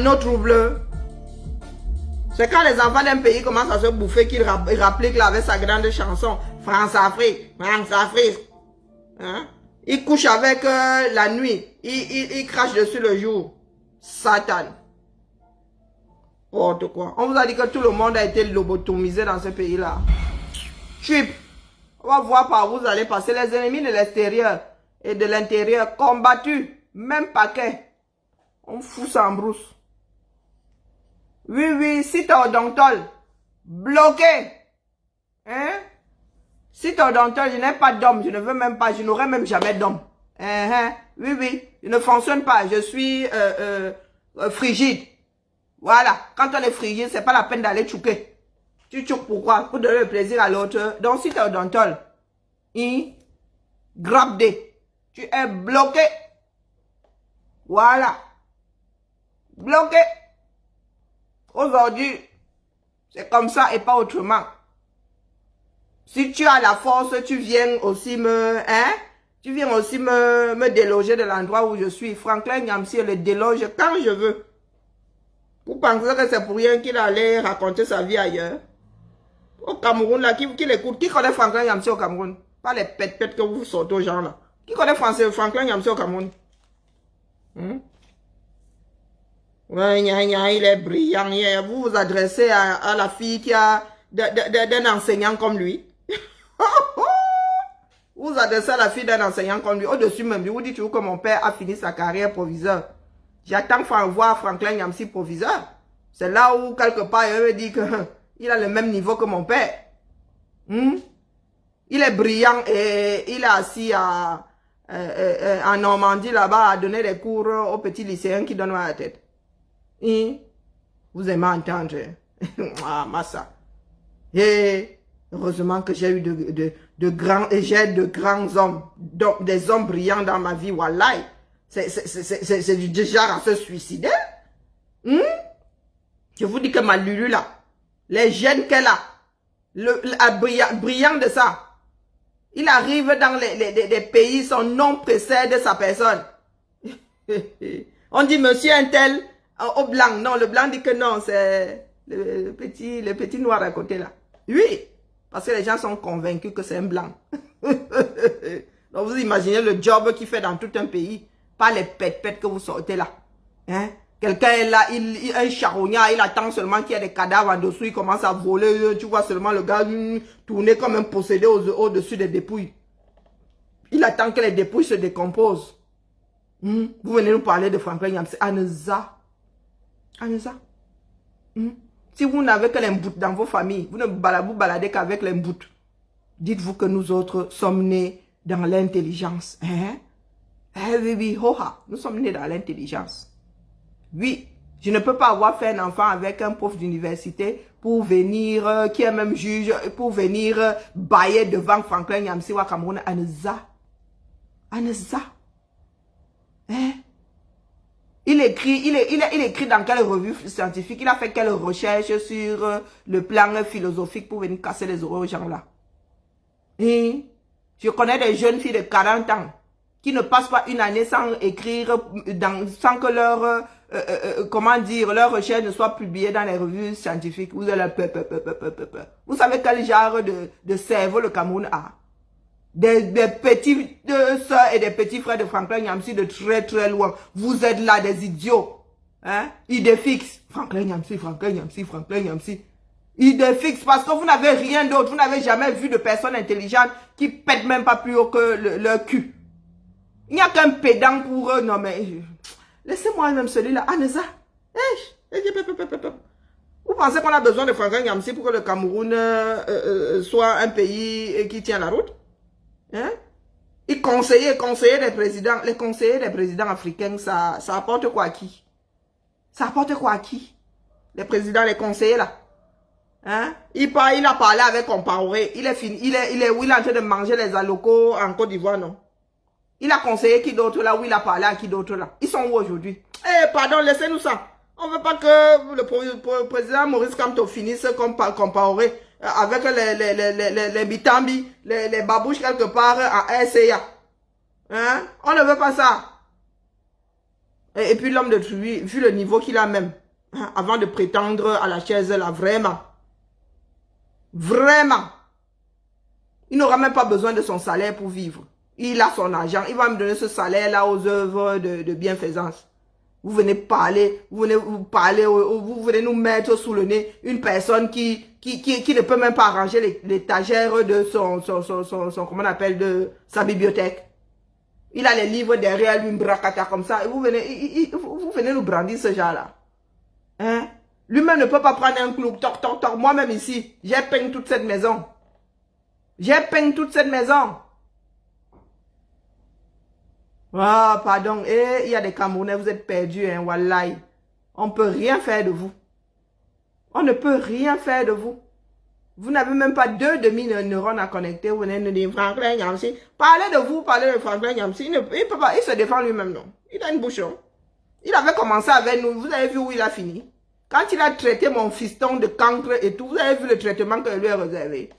eau trouble. C'est quand les enfants d'un pays commencent à se bouffer qu'il rapplique là avec sa grande chanson France-Afrique, France-Afrique. Hein? Il couche avec la nuit. Il crache dessus le jour. Satan. Oh, de quoi? On vous a dit que tout le monde a été lobotomisé dans ce pays-là. Chip. On va voir par où vous allez passer. Les ennemis de l'extérieur et de l'intérieur combattus. Même paquet. On fout ça en brousse. Oui, oui, si t'es odontol, bloqué. Hein? Si t'es odontol, je n'ai pas d'homme. Je ne veux même pas. Je n'aurai même jamais d'homme. Oui, oui, je ne fonctionne pas. Je suis frigide. Voilà. Quand on est frigide, c'est pas la peine d'aller tchouquer. Tu tchouques pourquoi? Pour donner le plaisir à l'autre. Donc, si tu es odontol, grab D, tu es bloqué. Voilà. Bloqué. Aujourd'hui, c'est comme ça et pas autrement. Si tu as la force, tu viens aussi tu viens aussi me déloger de l'endroit où je suis. Franklin Nyamsi le déloge quand je veux. Vous pensez que c'est pour rien qu'il allait raconter sa vie ailleurs? Au Cameroun, là, qui l'écoute? Qui connaît Franklin Nyamsi au Cameroun? Pas les pètes que vous sortez aux gens, là. Qui connaît Franklin Nyamsi au Cameroun? Ouais, il est brillant. Vous vous adressez à la fille qui a d'un enseignant comme lui. Vous vous adressez à la fille d'un enseignant comme lui. Au-dessus même, je vous dis toujours que mon père a fini sa carrière proviseur. J'attends voir Franklin Nyamsi proviseur. C'est là où, quelque part, il me dit qu'il a le même niveau que mon père. Il est brillant et il est assis en Normandie là-bas à donner des cours aux petits lycéens qui donnent à la tête. Vous aimez entendre. Ah, massa. Et heureusement que j'ai eu de grands hommes, donc des hommes brillants dans ma vie, wallahi. C'est du genre à se suicider. Je vous dis que ma Lulu là, les gènes qu'elle a, brillant de ça, il arrive dans des pays, son nom précède sa personne. On dit monsieur un tel au blanc. Non, le blanc dit que non, c'est le petit noir à côté là. Oui, parce que les gens sont convaincus que c'est un blanc. Donc vous imaginez le job qu'il fait dans tout un pays. Pas les pètes que vous sortez là. Quelqu'un est là, un charognard, il attend seulement qu'il y ait des cadavres en dessous, il commence à voler, tu vois seulement le gars tourner comme un possédé au-dessus des dépouilles. Il attend que les dépouilles se décomposent. Vous venez nous parler de Franklin Nyamsi. Aneza. Si vous n'avez que les mboutes dans vos familles, vous ne vous baladez qu'avec les mboutes. Dites-vous que nous autres sommes nés dans l'intelligence. Oui, nous sommes nés dans l'intelligence. Oui, je ne peux pas avoir fait un enfant avec un prof d'université pour venir, qui est même juge, pour venir bailler devant Franklin Nyamsi au Cameroun. Aneza. Il écrit dans quelle revue scientifique, il a fait quelle recherche sur le plan philosophique pour venir casser les oreilles aux gens là. Je connais des jeunes filles de 40 ans qui ne passent pas une année sans écrire, sans que leur, leur recherche ne soit publiée dans les revues scientifiques. Vous allez Vous savez quel genre de cerveau le Cameroun a? Des petits sœurs et des petits frères de Franklin Nyamsi de très très loin. Vous êtes là des idiots. Idée fixe. Franklin Nyamsi. Idée fixe parce que vous n'avez rien d'autre. Vous n'avez jamais vu de personne intelligente qui pète même pas plus haut que leur cul. Il n'y a qu'un pédant pour eux. Non mais, laissez-moi même celui-là. Aneza. Vous pensez qu'on a besoin de Franklin Nyamsi pour que le Cameroun soit un pays qui tient la route? Les conseillers des présidents, les conseillers des présidents africains, ça apporte quoi à qui? Ça apporte quoi à qui? Les présidents, les conseillers là. Il a parlé avec Compaoré. Il est où il est en train de manger les alocos en Côte d'Ivoire, non? Il a conseillé qui d'autre là, où il a parlé à qui d'autre là? Ils sont où aujourd'hui? Pardon, laissez-nous ça. On ne veut pas que le président Maurice Kamto finisse comme Compaoré avec les bitambi, les babouches quelque part à RCA. On ne veut pas ça. Et puis l'homme de Truy, vu le niveau qu'il a même, avant de prétendre à la chaise là, vraiment, il n'aura même pas besoin de son salaire pour vivre. Il a son argent, il va me donner ce salaire là aux œuvres de bienfaisance. Vous venez parler, vous venez nous mettre sous le nez une personne qui ne peut même pas arranger l'étagère de son comment on appelle, de sa bibliothèque. Il a les livres derrière lui, une bracata comme ça, et vous venez nous brandir ce genre-là. Lui-même ne peut pas prendre un clou, toc. Moi-même ici, j'ai peint toute cette maison. Ah, pardon. Et il y a des Camerounais, vous êtes perdus, hein, wallahi. On ne peut rien faire de vous. On ne peut rien faire de vous. Vous n'avez même pas 2 demi-neurones à connecter. Vous venez de dire Franklin Nyamsi. Parlez de vous, parlez de Franklin Nyamsi. Il peut pas, il se défend lui-même, non. Il a une bouche, non. Il avait commencé avec nous. Vous avez vu où il a fini. Quand il a traité mon fiston de cancre et tout, vous avez vu le traitement que lui a réservé.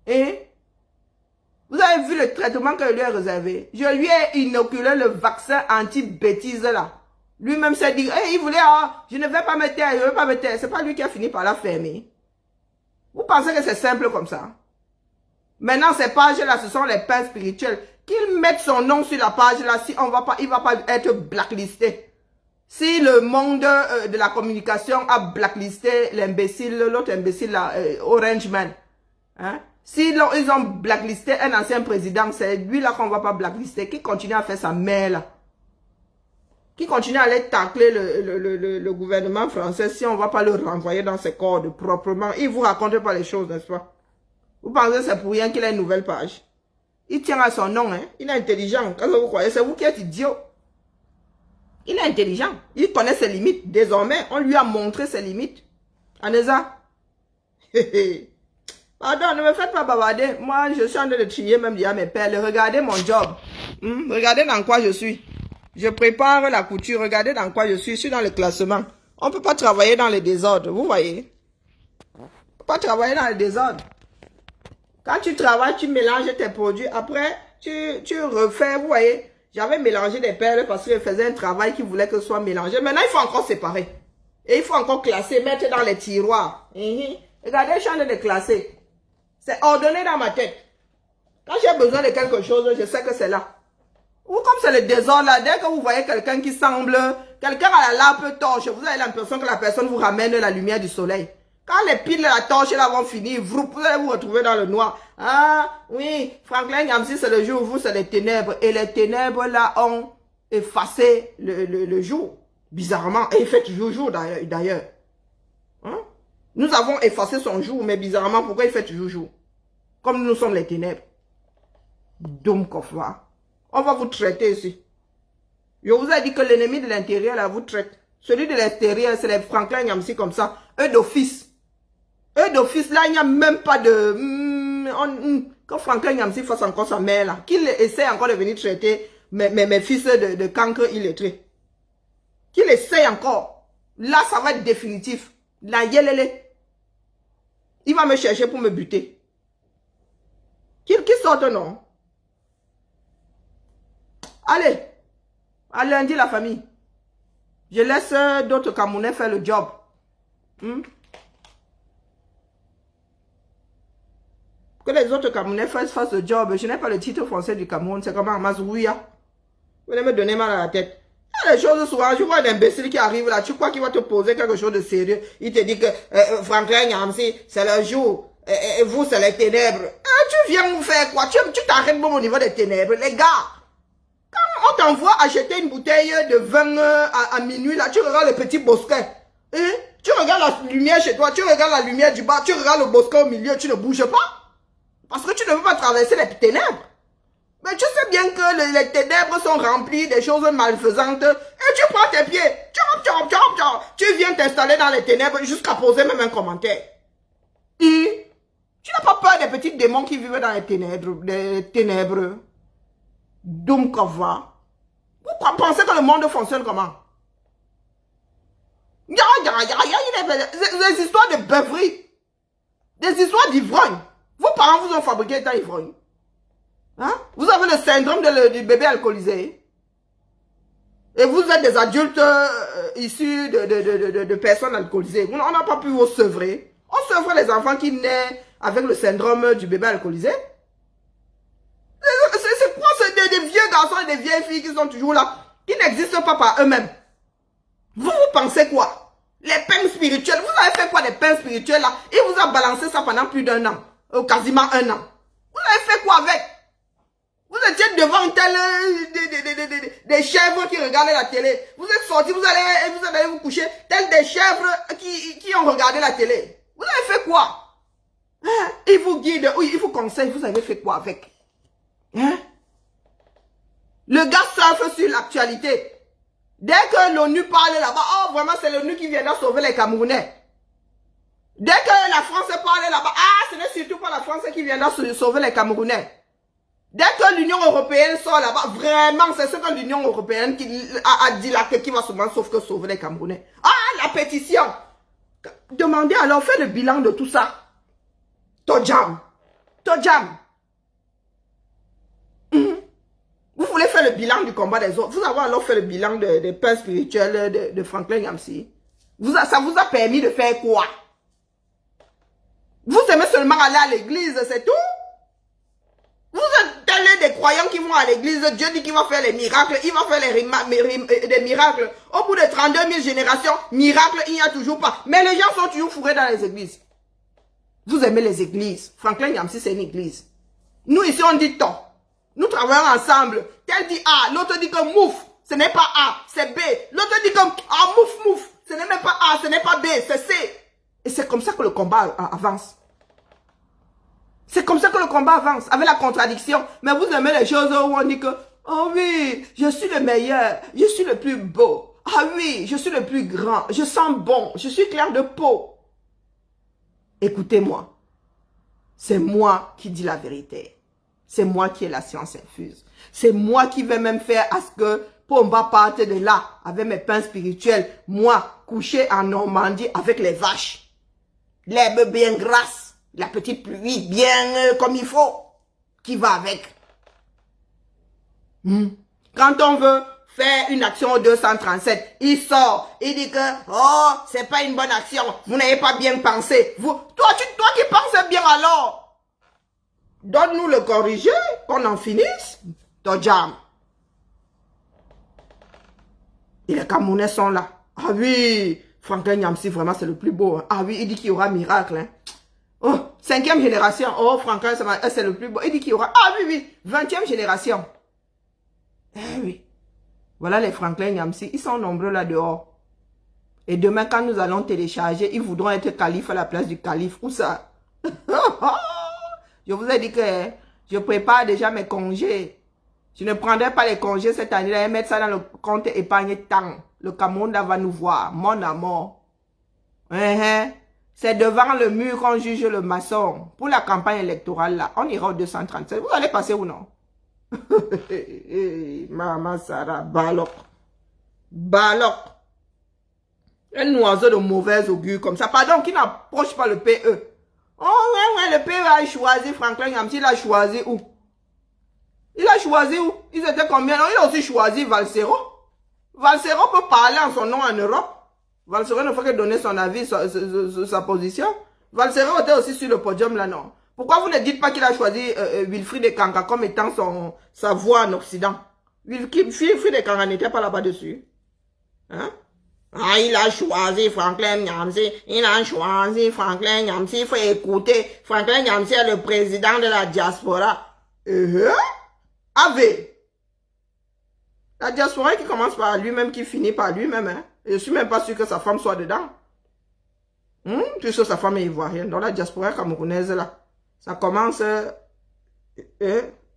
Et vous avez vu le traitement que lui a réservé. Je lui ai inoculé le vaccin anti-bêtise là. Lui-même s'est dit, hey, il voulait, je ne vais pas me taire, je ne vais pas me taire. C'est pas lui qui a fini par la fermer. Vous pensez que c'est simple comme ça? Maintenant, ces pages-là, ce sont les pains spirituels. Qu'ils mettent son nom sur la page-là, si on va pas, il va pas être blacklisté. Si le monde de la communication a blacklisté l'imbécile, l'autre imbécile là, Orange Man, hein? Si ils ont blacklisté un ancien président, c'est lui là qu'on va pas blacklister, qui continue à faire sa mère là. Qui continue à aller tacler le gouvernement français si on ne va pas le renvoyer dans ses cordes proprement. Il ne vous raconte pas les choses, n'est-ce pas? Vous pensez que c'est pour rien qu'il a une nouvelle page. Il tient à son nom, hein. Il est intelligent. Qu'est-ce que vous croyez? C'est vous qui êtes idiot. Il est intelligent. Il connaît ses limites. Désormais, on lui a montré ses limites. Aneza. Pardon, ne me faites pas bavarder. Moi, je suis en train de trier même dire à mes pères. Regardez mon job. Regardez dans quoi je suis. Je prépare la couture. Regardez dans quoi je suis. Je suis dans le classement. On ne peut pas travailler dans les désordres. Vous voyez? On ne peut pas travailler dans les désordres. Quand tu travailles, tu mélanges tes produits. Après, tu refais. Vous voyez? J'avais mélangé des perles parce que je faisais un travail qui voulait que ce soit mélangé. Maintenant, il faut encore séparer. Et il faut encore classer, mettre dans les tiroirs. Regardez, je suis en train de classer. C'est ordonné dans ma tête. Quand j'ai besoin de quelque chose, je sais que c'est là. Ou comme c'est le désordre là, dès que vous voyez quelqu'un qui semble, quelqu'un à la lampe torche, vous avez l'impression que la personne vous ramène la lumière du soleil. Quand les piles de la torche là vont finir, vous allez vous retrouver dans le noir. Ah oui, Franklin Nyamsi c'est le jour, vous c'est les ténèbres. Et les ténèbres là ont effacé le jour. Bizarrement, et il fait toujours jour d'ailleurs. Hein? Nous avons effacé son jour, mais bizarrement, pourquoi il fait toujours jour? Comme nous sommes les ténèbres. Domkofwa. On va vous traiter ici. Je vous ai dit que l'ennemi de l'intérieur, là, vous traite. Celui de l'extérieur, c'est les Franklin Nyamsi comme ça. Eux d'office. Eux d'office, là, il n'y a même pas de... Quand Franklin Nyamsi fasse encore sa mère, là, qu'il essaie encore de venir traiter mes fils de cancre illettrés. Qu'il essaie encore. Là, ça va être définitif. La yélélé. Il va me chercher pour me buter. Qu'il sorte, non? Allez, à lundi la famille. Je laisse d'autres Camerounais faire le job. Que les autres Camerounais fassent le job. Je n'ai pas le titre français du Cameroun. C'est comment Mazouia. Vous allez me donner mal à la tête. Il y a des choses souvent. Je vois un imbécile qui arrive là. Tu crois qu'il va te poser quelque chose de sérieux. Il te dit que Franklin Nyamsi, c'est le jour. Et vous, c'est les ténèbres. Tu viens nous faire quoi? Tu t'arrêtes bon au niveau des ténèbres. Les gars. Quand on t'envoie acheter une bouteille de vin à minuit, là, tu regardes le petit bosquet. Tu regardes la lumière chez toi, tu regardes la lumière du bas, tu regardes le bosquet au milieu, tu ne bouges pas. Parce que tu ne veux pas traverser les ténèbres. Mais tu sais bien que les ténèbres sont remplies des choses malfaisantes. Et tu prends tes pieds. Tu viens t'installer dans les ténèbres jusqu'à poser même un commentaire. Et tu n'as pas peur des petits démons qui vivent dans les ténèbres. Domkova. Vous pensez que le monde fonctionne comment? Des histoires de beuverie. Des histoires d'ivrogne. Vos parents vous ont fabriqué étant ivrogne. Hein? Vous avez le syndrome du bébé alcoolisé. Et vous êtes des adultes issus de personnes alcoolisées. On n'a pas pu vous sevrer. On sevre les enfants qui naissent avec le syndrome du bébé alcoolisé. C'est quoi? C'est des vieux garçons et des vieilles filles qui sont toujours là, qui n'existent pas par eux-mêmes. Vous pensez quoi? Les peines spirituelles. Vous avez fait quoi des peines spirituelles là? Il vous a balancé ça pendant plus d'1 an. Quasiment 1 an. Vous avez fait quoi avec? Vous étiez devant des chèvres qui regardaient la télé. Vous êtes sortis, vous allez vous coucher tels des chèvres qui ont regardé la télé. Vous avez fait quoi? Il vous guide, oui, il vous conseille. Vous avez fait quoi avec? Hein? Le gars surfe sur l'actualité. Dès que l'ONU parle là-bas, oh vraiment c'est l'ONU qui viendra sauver les Camerounais. Dès que la France parle là-bas, ah ce n'est surtout pas la France qui viendra sauver les Camerounais. Dès que l'Union européenne sort là-bas, vraiment c'est ce que l'Union européenne a dit là, qui va souvent sauver les Camerounais. Ah la pétition. Demandez alors, faites le bilan de tout ça. Tojam. Tojam. Vous voulez faire le bilan du combat des autres. Vous avez alors fait le bilan des pères spirituels de Franklin Nyamsi. Ça vous a permis de faire quoi? Vous aimez seulement aller à l'église, c'est tout? Vous êtes tels des croyants qui vont à l'église. Dieu dit qu'il va faire les miracles. Il va faire des miracles. Au bout de 32 000 générations, miracles, il n'y a toujours pas. Mais les gens sont toujours fourrés dans les églises. Vous aimez les églises. Franklin Nyamsi, c'est une église. Nous, ici, on dit tant. Nous travaillons ensemble. Tel dit A, l'autre dit que mouf. Ce n'est pas A, c'est B. L'autre dit comme A, mouf, mouf. Ce n'est même pas A, ce n'est pas B, c'est C. Et c'est comme ça que le combat avance. C'est comme ça que le combat avance, avec la contradiction. Mais vous aimez les choses où on dit que, oh oui, je suis le meilleur, je suis le plus beau. Ah oui, je suis le plus grand, je sens bon, je suis clair de peau. Écoutez-moi, c'est moi qui dis la vérité. C'est moi qui ai la science infuse. C'est moi qui vais même faire à ce que Pomba parte de là, avec mes pains spirituels. Moi, couché en Normandie avec les vaches. L'herbe bien grasse. La petite pluie bien comme il faut. Qui va avec. Quand on veut faire une action au 237, il sort. Il dit que, oh, c'est pas une bonne action. Vous n'avez pas bien pensé. Toi qui penses bien alors. Donne-nous le corriger, qu'on en finisse. Tojam. Et les Camerounais sont là. Ah oui, Franklin Nyamsi, vraiment, c'est le plus beau. Ah oui, il dit qu'il y aura miracle. Hein. Oh, 5e génération. Oh, Franklin, c'est le plus beau. Il dit qu'il y aura... Ah oui, oui, 20e génération. Eh oui. Voilà les Franklin Nyamsi. Ils sont nombreux là dehors. Et demain, quand nous allons télécharger, ils voudront être calife à la place du calife. Où ça? Je vous ai dit que je prépare déjà mes congés. Je ne prendrai pas les congés cette année-là et mettre ça dans le compte épargne temps. Le Cameroun va nous voir. Mon amour. C'est devant le mur qu'on juge le maçon. Pour la campagne électorale, là, on ira au 237. Vous allez passer ou non? Maman Sarah, Balok. Balok. Un oiseau de mauvaise augure comme ça. Pardon, qui n'approche pas le PE. Oh ouais, le PE a choisi Franklin Nyamsi. Il a choisi où? Il a choisi où? Ils étaient combien? Non, il a aussi choisi Valsero. Valsero peut parler en son nom en Europe. Valsero ne faut que donner son avis, sa position. Valsero était aussi sur le podium là, non? Pourquoi vous ne dites pas qu'il a choisi Wilfried Ekanga comme étant sa voix en Occident? Wilfried Ekanga n'était pas là-bas dessus. Hein? Ah, il a choisi Franklin Nyamsi. Il a choisi Franklin Nyamsi. Il faut écouter. Franklin Nyamsi est le président de la diaspora. Ave. La diaspora qui commence par lui-même, qui finit par lui-même. Hein? Je suis même pas sûr que sa femme soit dedans. Puisque sa femme est ivoirienne. Donc la diaspora camerounaise là, ça commence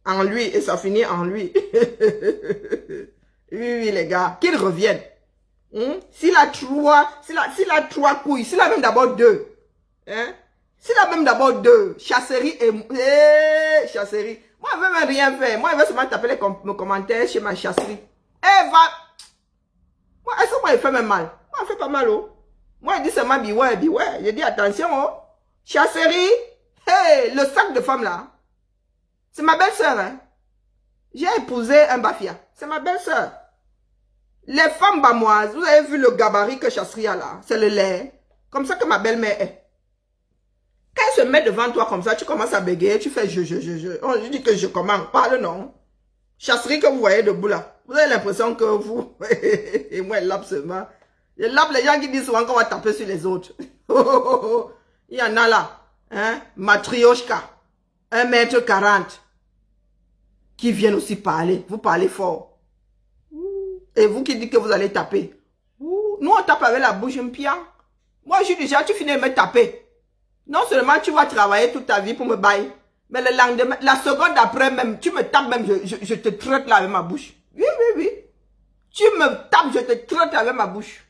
en lui et ça finit en lui. Oui, les gars, qu'il revienne. S'il a trois couilles, s'il a même d'abord deux. Hein? S'il a même d'abord deux, chasserie et... chasserie. Moi, je ne veux même rien faire. Moi, je veux seulement taper les commentaires chez ma chasserie. Moi, est-ce que moi, il fait même mal? Moi, il fait pas mal, oh. Moi, il dit seulement beware. Je dis attention, oh. Chasserie. Hey, le sac de femme là. C'est ma belle-sœur, hein. J'ai épousé un bafia. C'est ma belle-sœur. Les femmes bamoises, vous avez vu le gabarit que chasserie a là. C'est le lait. Comme ça que ma belle-mère est. Quand elle se met devant toi comme ça, tu commences à bégayer, tu fais je. Oh, je dis que je commande. Parle non. Chasserie que vous voyez debout là. Vous avez l'impression que vous... Et moi, elle lappe seulement. Je lappe les gens qui disent souvent qu'on va taper sur les autres. Il y en a là. Hein? Matrioshka. 1m40. Qui viennent aussi parler. Vous parlez fort. Et vous qui dites que vous allez taper. Nous, on tape avec la bouche un pied. Moi, je suis déjà, tu finis de me taper. Non seulement tu vas travailler toute ta vie pour me bailler, mais le lendemain, la seconde d'après même, tu me tapes même, je te traite là avec ma bouche. Oui, oui, oui. Tu me tapes, je te traite avec ma bouche.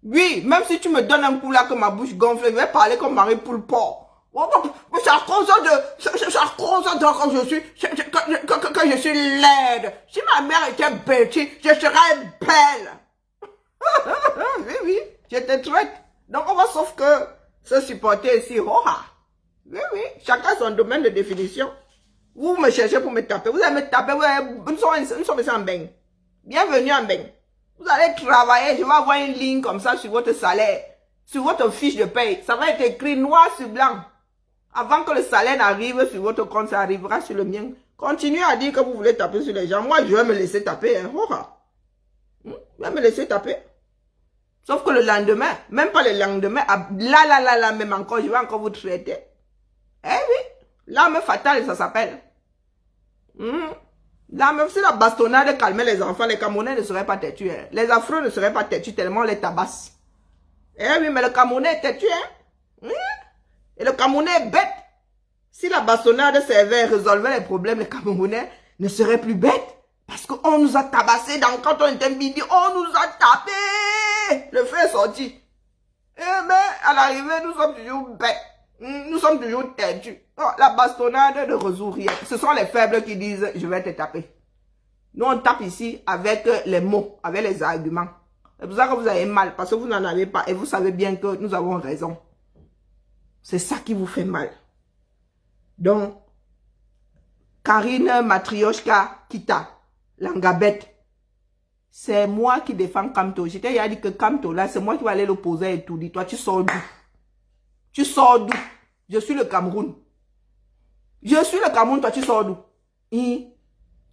Oui, même si tu me donnes un coup là que ma bouche gonfle, je vais parler comme Marie Poulport. Ça cause quand je suis, que je suis laide. Si ma mère était bête, je serais belle. Oui, oui, je te traite. Donc on va sauf que se supporter ici. Oh, ah. Oui, oui, chacun son domaine de définition. Vous me cherchez pour me taper. Vous allez me taper, nous sommes ici en bain. Bienvenue en bain. Vous allez travailler, je vais avoir une ligne comme ça sur votre salaire, sur votre fiche de paye. Ça va être écrit noir sur blanc. Avant que le salaire n'arrive sur votre compte, ça arrivera sur le mien. Continuez à dire que vous voulez taper sur les gens. Moi, je vais me laisser taper. Hein. Je vais me laisser taper. Sauf que le lendemain, même pas le lendemain, là, même encore, je vais encore vous traiter. Eh oui, l'arme fatale, ça s'appelle. L'arme, si la bastonnade calmait les enfants, les Camerounais ne seraient pas têtus. Hein. Les Afro ne seraient pas têtus tellement on les tabasse. Eh oui, mais le Camerounais est têtu. Hein. Et le Camerounais est bête. Si la bastonnade servait et résolvait les problèmes, les Camerounais ne seraient plus bêtes. Parce qu'on nous a tabassé quand on était midi, on nous a tapé. Le feu est sorti. Mais à l'arrivée, nous sommes toujours bêtes. Nous sommes toujours têtus. Oh, la bastonnade ne résout rien. Ce sont les faibles qui disent « je vais te taper ». Nous, on tape ici avec les mots, avec les arguments. C'est pour ça que vous avez mal, parce que vous n'en avez pas et vous savez bien que nous avons raison. C'est ça qui vous fait mal. Donc, Karine Matrioshka Kita, Langabette, c'est moi qui défends Kamto. J'étais dit que Kamto, là, c'est moi qui vais aller l'opposer et tout. Dis, toi, tu sors d'où? Tu sors d'où? Je suis le Cameroun. Je suis le Cameroun, toi, tu sors d'où?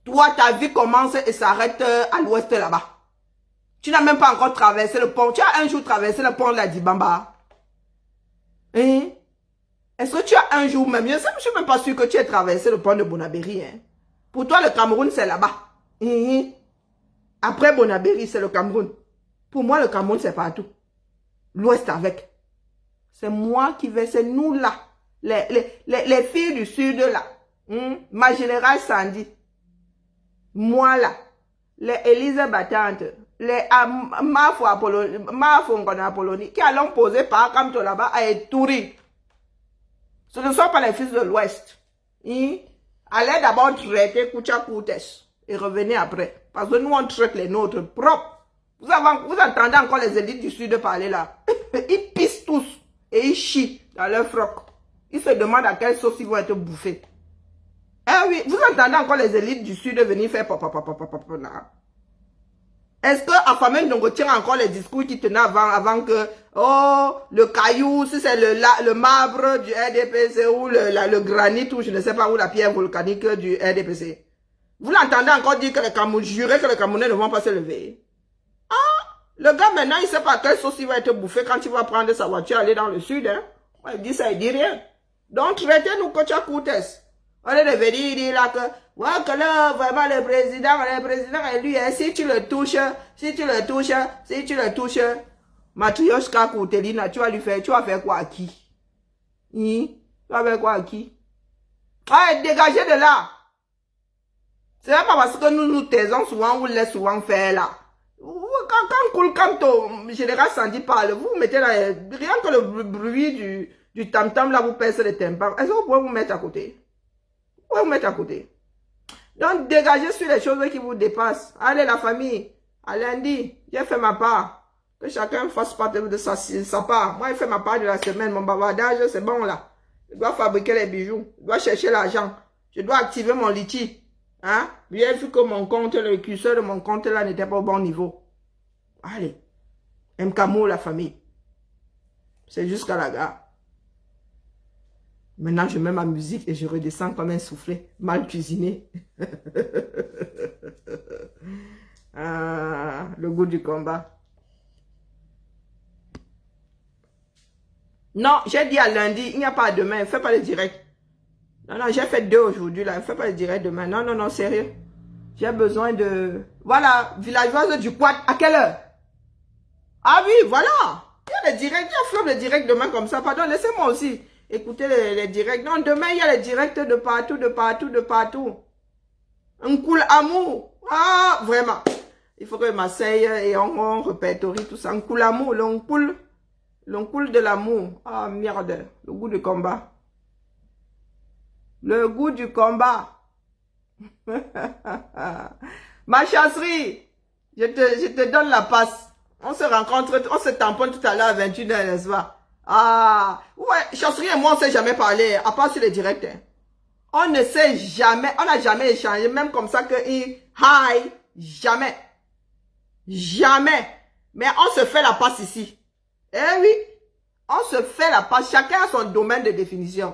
Toi, ta vie commence et s'arrête à l'ouest là-bas. Tu n'as même pas encore traversé le pont. Tu as un jour traversé le pont de la Dibamba. Est-ce que tu as un jour même? Je ne suis même pas sûr que tu aies traversé le pont de Bonabéry. Hein. Pour toi, le Cameroun, c'est là-bas. Après Bonabéry, c'est le Cameroun. Pour moi, le Cameroun, c'est partout. L'ouest avec. C'est moi qui vais, c'est nous là. Les filles du sud là. Ma générale Sandy. Moi là. Les Élise Battante. Les Mafo Apollonie. Qui allons poser par Kamto là-bas à Eturi. Ce ne sont pas les fils de l'Ouest. Allez d'abord traiter Koucha Koutes et revenez après. Parce que nous, on traite les nôtres propres. Vous entendez encore les élites du Sud parler là. Ils pissent tous et ils chient dans leur froc. Ils se demandent à quelle sauce ils vont être bouffés. Eh oui, vous entendez encore les élites du Sud venir faire papa. Est-ce que Afamène Ndongo tient encore les discours qui tenaient avant que, oh, le caillou, si c'est le marbre du RDPC ou le granit ou je ne sais pas où la pierre volcanique du RDPC. Vous l'entendez encore dire que les Camerounais, jurer que les Camerounais ne vont pas se lever. Ah, le gars maintenant, il ne sait pas quelle sauce il va être bouffé quand il va prendre sa voiture et aller dans le sud. Hein. Il dit ça, il dit rien. Donc, traitez-nous Kocha Koutes. On est devenu, il dit là que, ouais, que là, vraiment, le président est lui, hein, si tu le touches, Matrioshka Koutelina, tu vas faire quoi à qui? Tu vas faire quoi à qui? Ah, dégagez de là! C'est pas parce que nous taisons souvent, ou laisse souvent faire là. Quand Général Sandy parle, vous mettez là, rien que le bruit du tam-tam là, vous pèse les tympans. Est-ce que vous pouvez vous mettre à côté? Vous pouvez vous mettre à côté. Donc, dégagez sur les choses qui vous dépassent. Allez, la famille, à lundi, j'ai fait ma part. Que chacun fasse part de sa part. Moi, j'ai fait ma part de la semaine. Mon bavardage, c'est bon là. Je dois fabriquer les bijoux. Je dois chercher l'argent. Je dois activer mon litchi. Hein? Bien vu que mon compte, le curseur de mon compte là n'était pas au bon niveau. Allez. Mkamo, la famille. C'est jusqu'à la gare. Maintenant, je mets ma musique et je redescends comme un soufflé, mal cuisiné. Ah, le goût du combat. Non, j'ai dit à lundi, il n'y a pas demain, fais pas le direct. Non, j'ai fait 2 aujourd'hui, là, fais pas le direct demain. Non, sérieux. J'ai besoin de... Voilà, villageoise du Quad, à quelle heure? Ah oui, voilà. Il y a les directs, il y a flop le direct demain comme ça. Pardon, laissez-moi aussi écouter les directs. Non, demain, il y a les directs de partout. Un cool amour. Ah, vraiment. Il faut que je m'asseye et on répertorie tout ça. On coule l'amour, l'on coule de l'amour. Ah, merde. Le goût du combat. Le goût du combat. Ma chasserie, je te donne la passe. On se rencontre, on se tamponne tout à l'heure à 21h, n'est-ce pas? Ah, ouais, chasserie et moi, on ne s'est jamais parlé, à part sur les directs. Hein. On ne sait jamais, on n'a jamais échangé, même comme ça que hi, jamais. Jamais. Mais on se fait la passe ici. Eh oui, on se fait la passe. Chacun a son domaine de définition.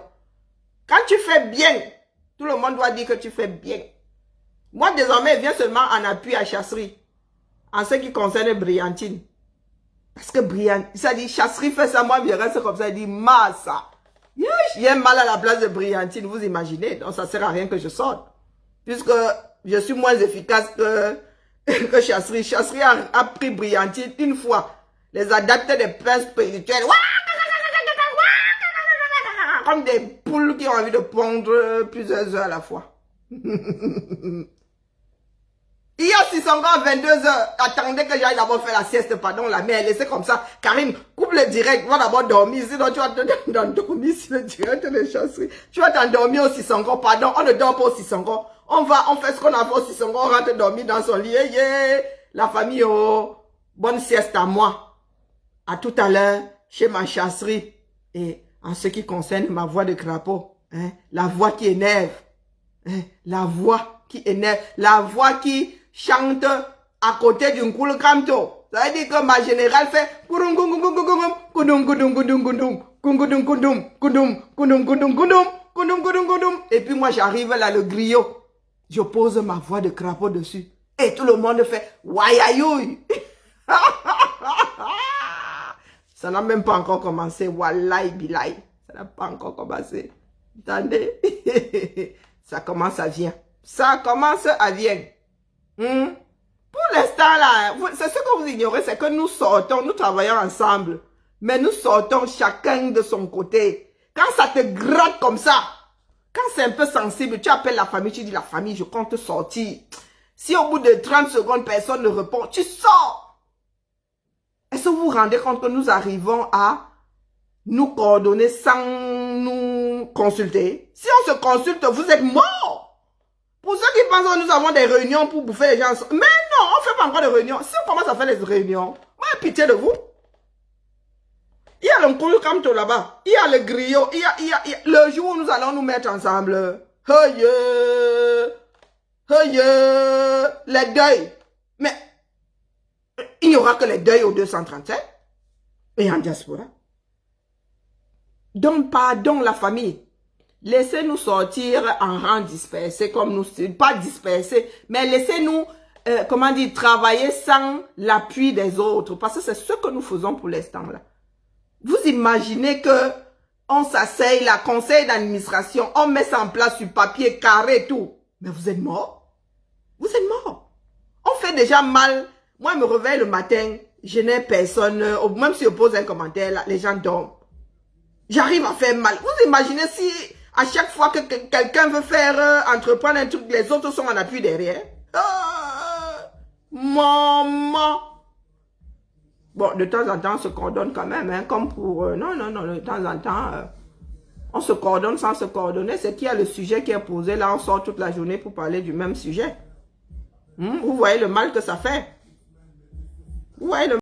Quand tu fais bien, tout le monde doit dire que tu fais bien. Moi, désormais, je viens seulement en appui à chasserie. En ce qui concerne Brillantine. Parce que Brillantine, ça dit, chasserie fait ça, moi, je reste comme ça, il dit, massa. J'ai mal à la place de Brillantine, vous imaginez. Donc, ça sert à rien que je sorte. Puisque je suis moins efficace que chasserie. Chasserie a pris Brillantine une fois. Les adeptes des princes spirituels. Comme des poules qui ont envie de pondre plusieurs heures à la fois. Il y a 600 ans, 22h. Attendez que j'aille d'abord faire la sieste, pardon, la mère, laissez comme ça. Karine, coupe le direct, va d'abord dormir, sinon tu vas t'endormir sur le direct de chasserie. Tu vas t'endormir au 600 ans, pardon, on ne dort pas au 600 ans. On fait ce qu'on a fait au 600 ans, on rentre dormir dans son lit. Yeah. La famille, oh, bonne sieste à moi. À tout à l'heure, chez ma chasserie. Et en ce qui concerne ma voix de crapaud, hein, la voix qui énerve, hein, la voix qui énerve, la voix qui chante à côté d'une coule canto. Ça veut dire que ma générale fait et puis moi j'arrive là, le griot. Je pose ma voix de crapaud dessus. Et tout le monde fait Wayayoui. Ça n'a même pas encore commencé. Wallahi bilay. Ça n'a pas encore commencé. Attendez. Ça commence à venir. Ça commence à venir. Pour l'instant là, c'est ce que vous ignorez, c'est que nous sortons, nous travaillons ensemble. Mais nous sortons chacun de son côté. Quand ça te gratte comme ça, quand c'est un peu sensible, tu appelles la famille, tu dis la famille, je compte sortir. Si au bout de 30 secondes, personne ne répond, tu sors. Est-ce que vous vous rendez compte que nous arrivons à nous coordonner sans nous consulter? Si on se consulte, vous êtes morts. Pour ceux qui pensent que nous avons des réunions pour bouffer les gens. Mais non, on ne fait pas encore de réunions. Si on commence à faire les réunions, moi, pitié de vous. Il y a le cool comme tout là-bas. Il y a le griot. Il y a le jour où nous allons nous mettre ensemble. Les deuils. Mais il n'y aura que les deuils au 237 et en diaspora. Donc, pardon la famille. Laissez-nous sortir en rang dispersé, comme nous, pas dispersé, mais laissez-nous, comment dire, travailler sans l'appui des autres. Parce que c'est ce que nous faisons pour l'instant là. Vous imaginez que on s'asseye, la conseil d'administration, on met ça en place sur papier, carré et tout. Mais vous êtes morts. Vous êtes morts. On fait déjà mal. Moi, je me réveille le matin, je n'ai personne, même si je pose un commentaire, là, les gens dorment. J'arrive à faire mal. Vous imaginez si à chaque fois que quelqu'un veut faire entreprendre un truc, les autres sont en appui derrière. Maman. Bon, de temps en temps, on se coordonne quand même, hein, comme pour... non, de temps en temps, on se coordonne sans se coordonner. C'est qu'il y a le sujet qui est posé, là, on sort toute la journée pour parler du même sujet. Vous voyez le mal que ça fait. Vous voyez le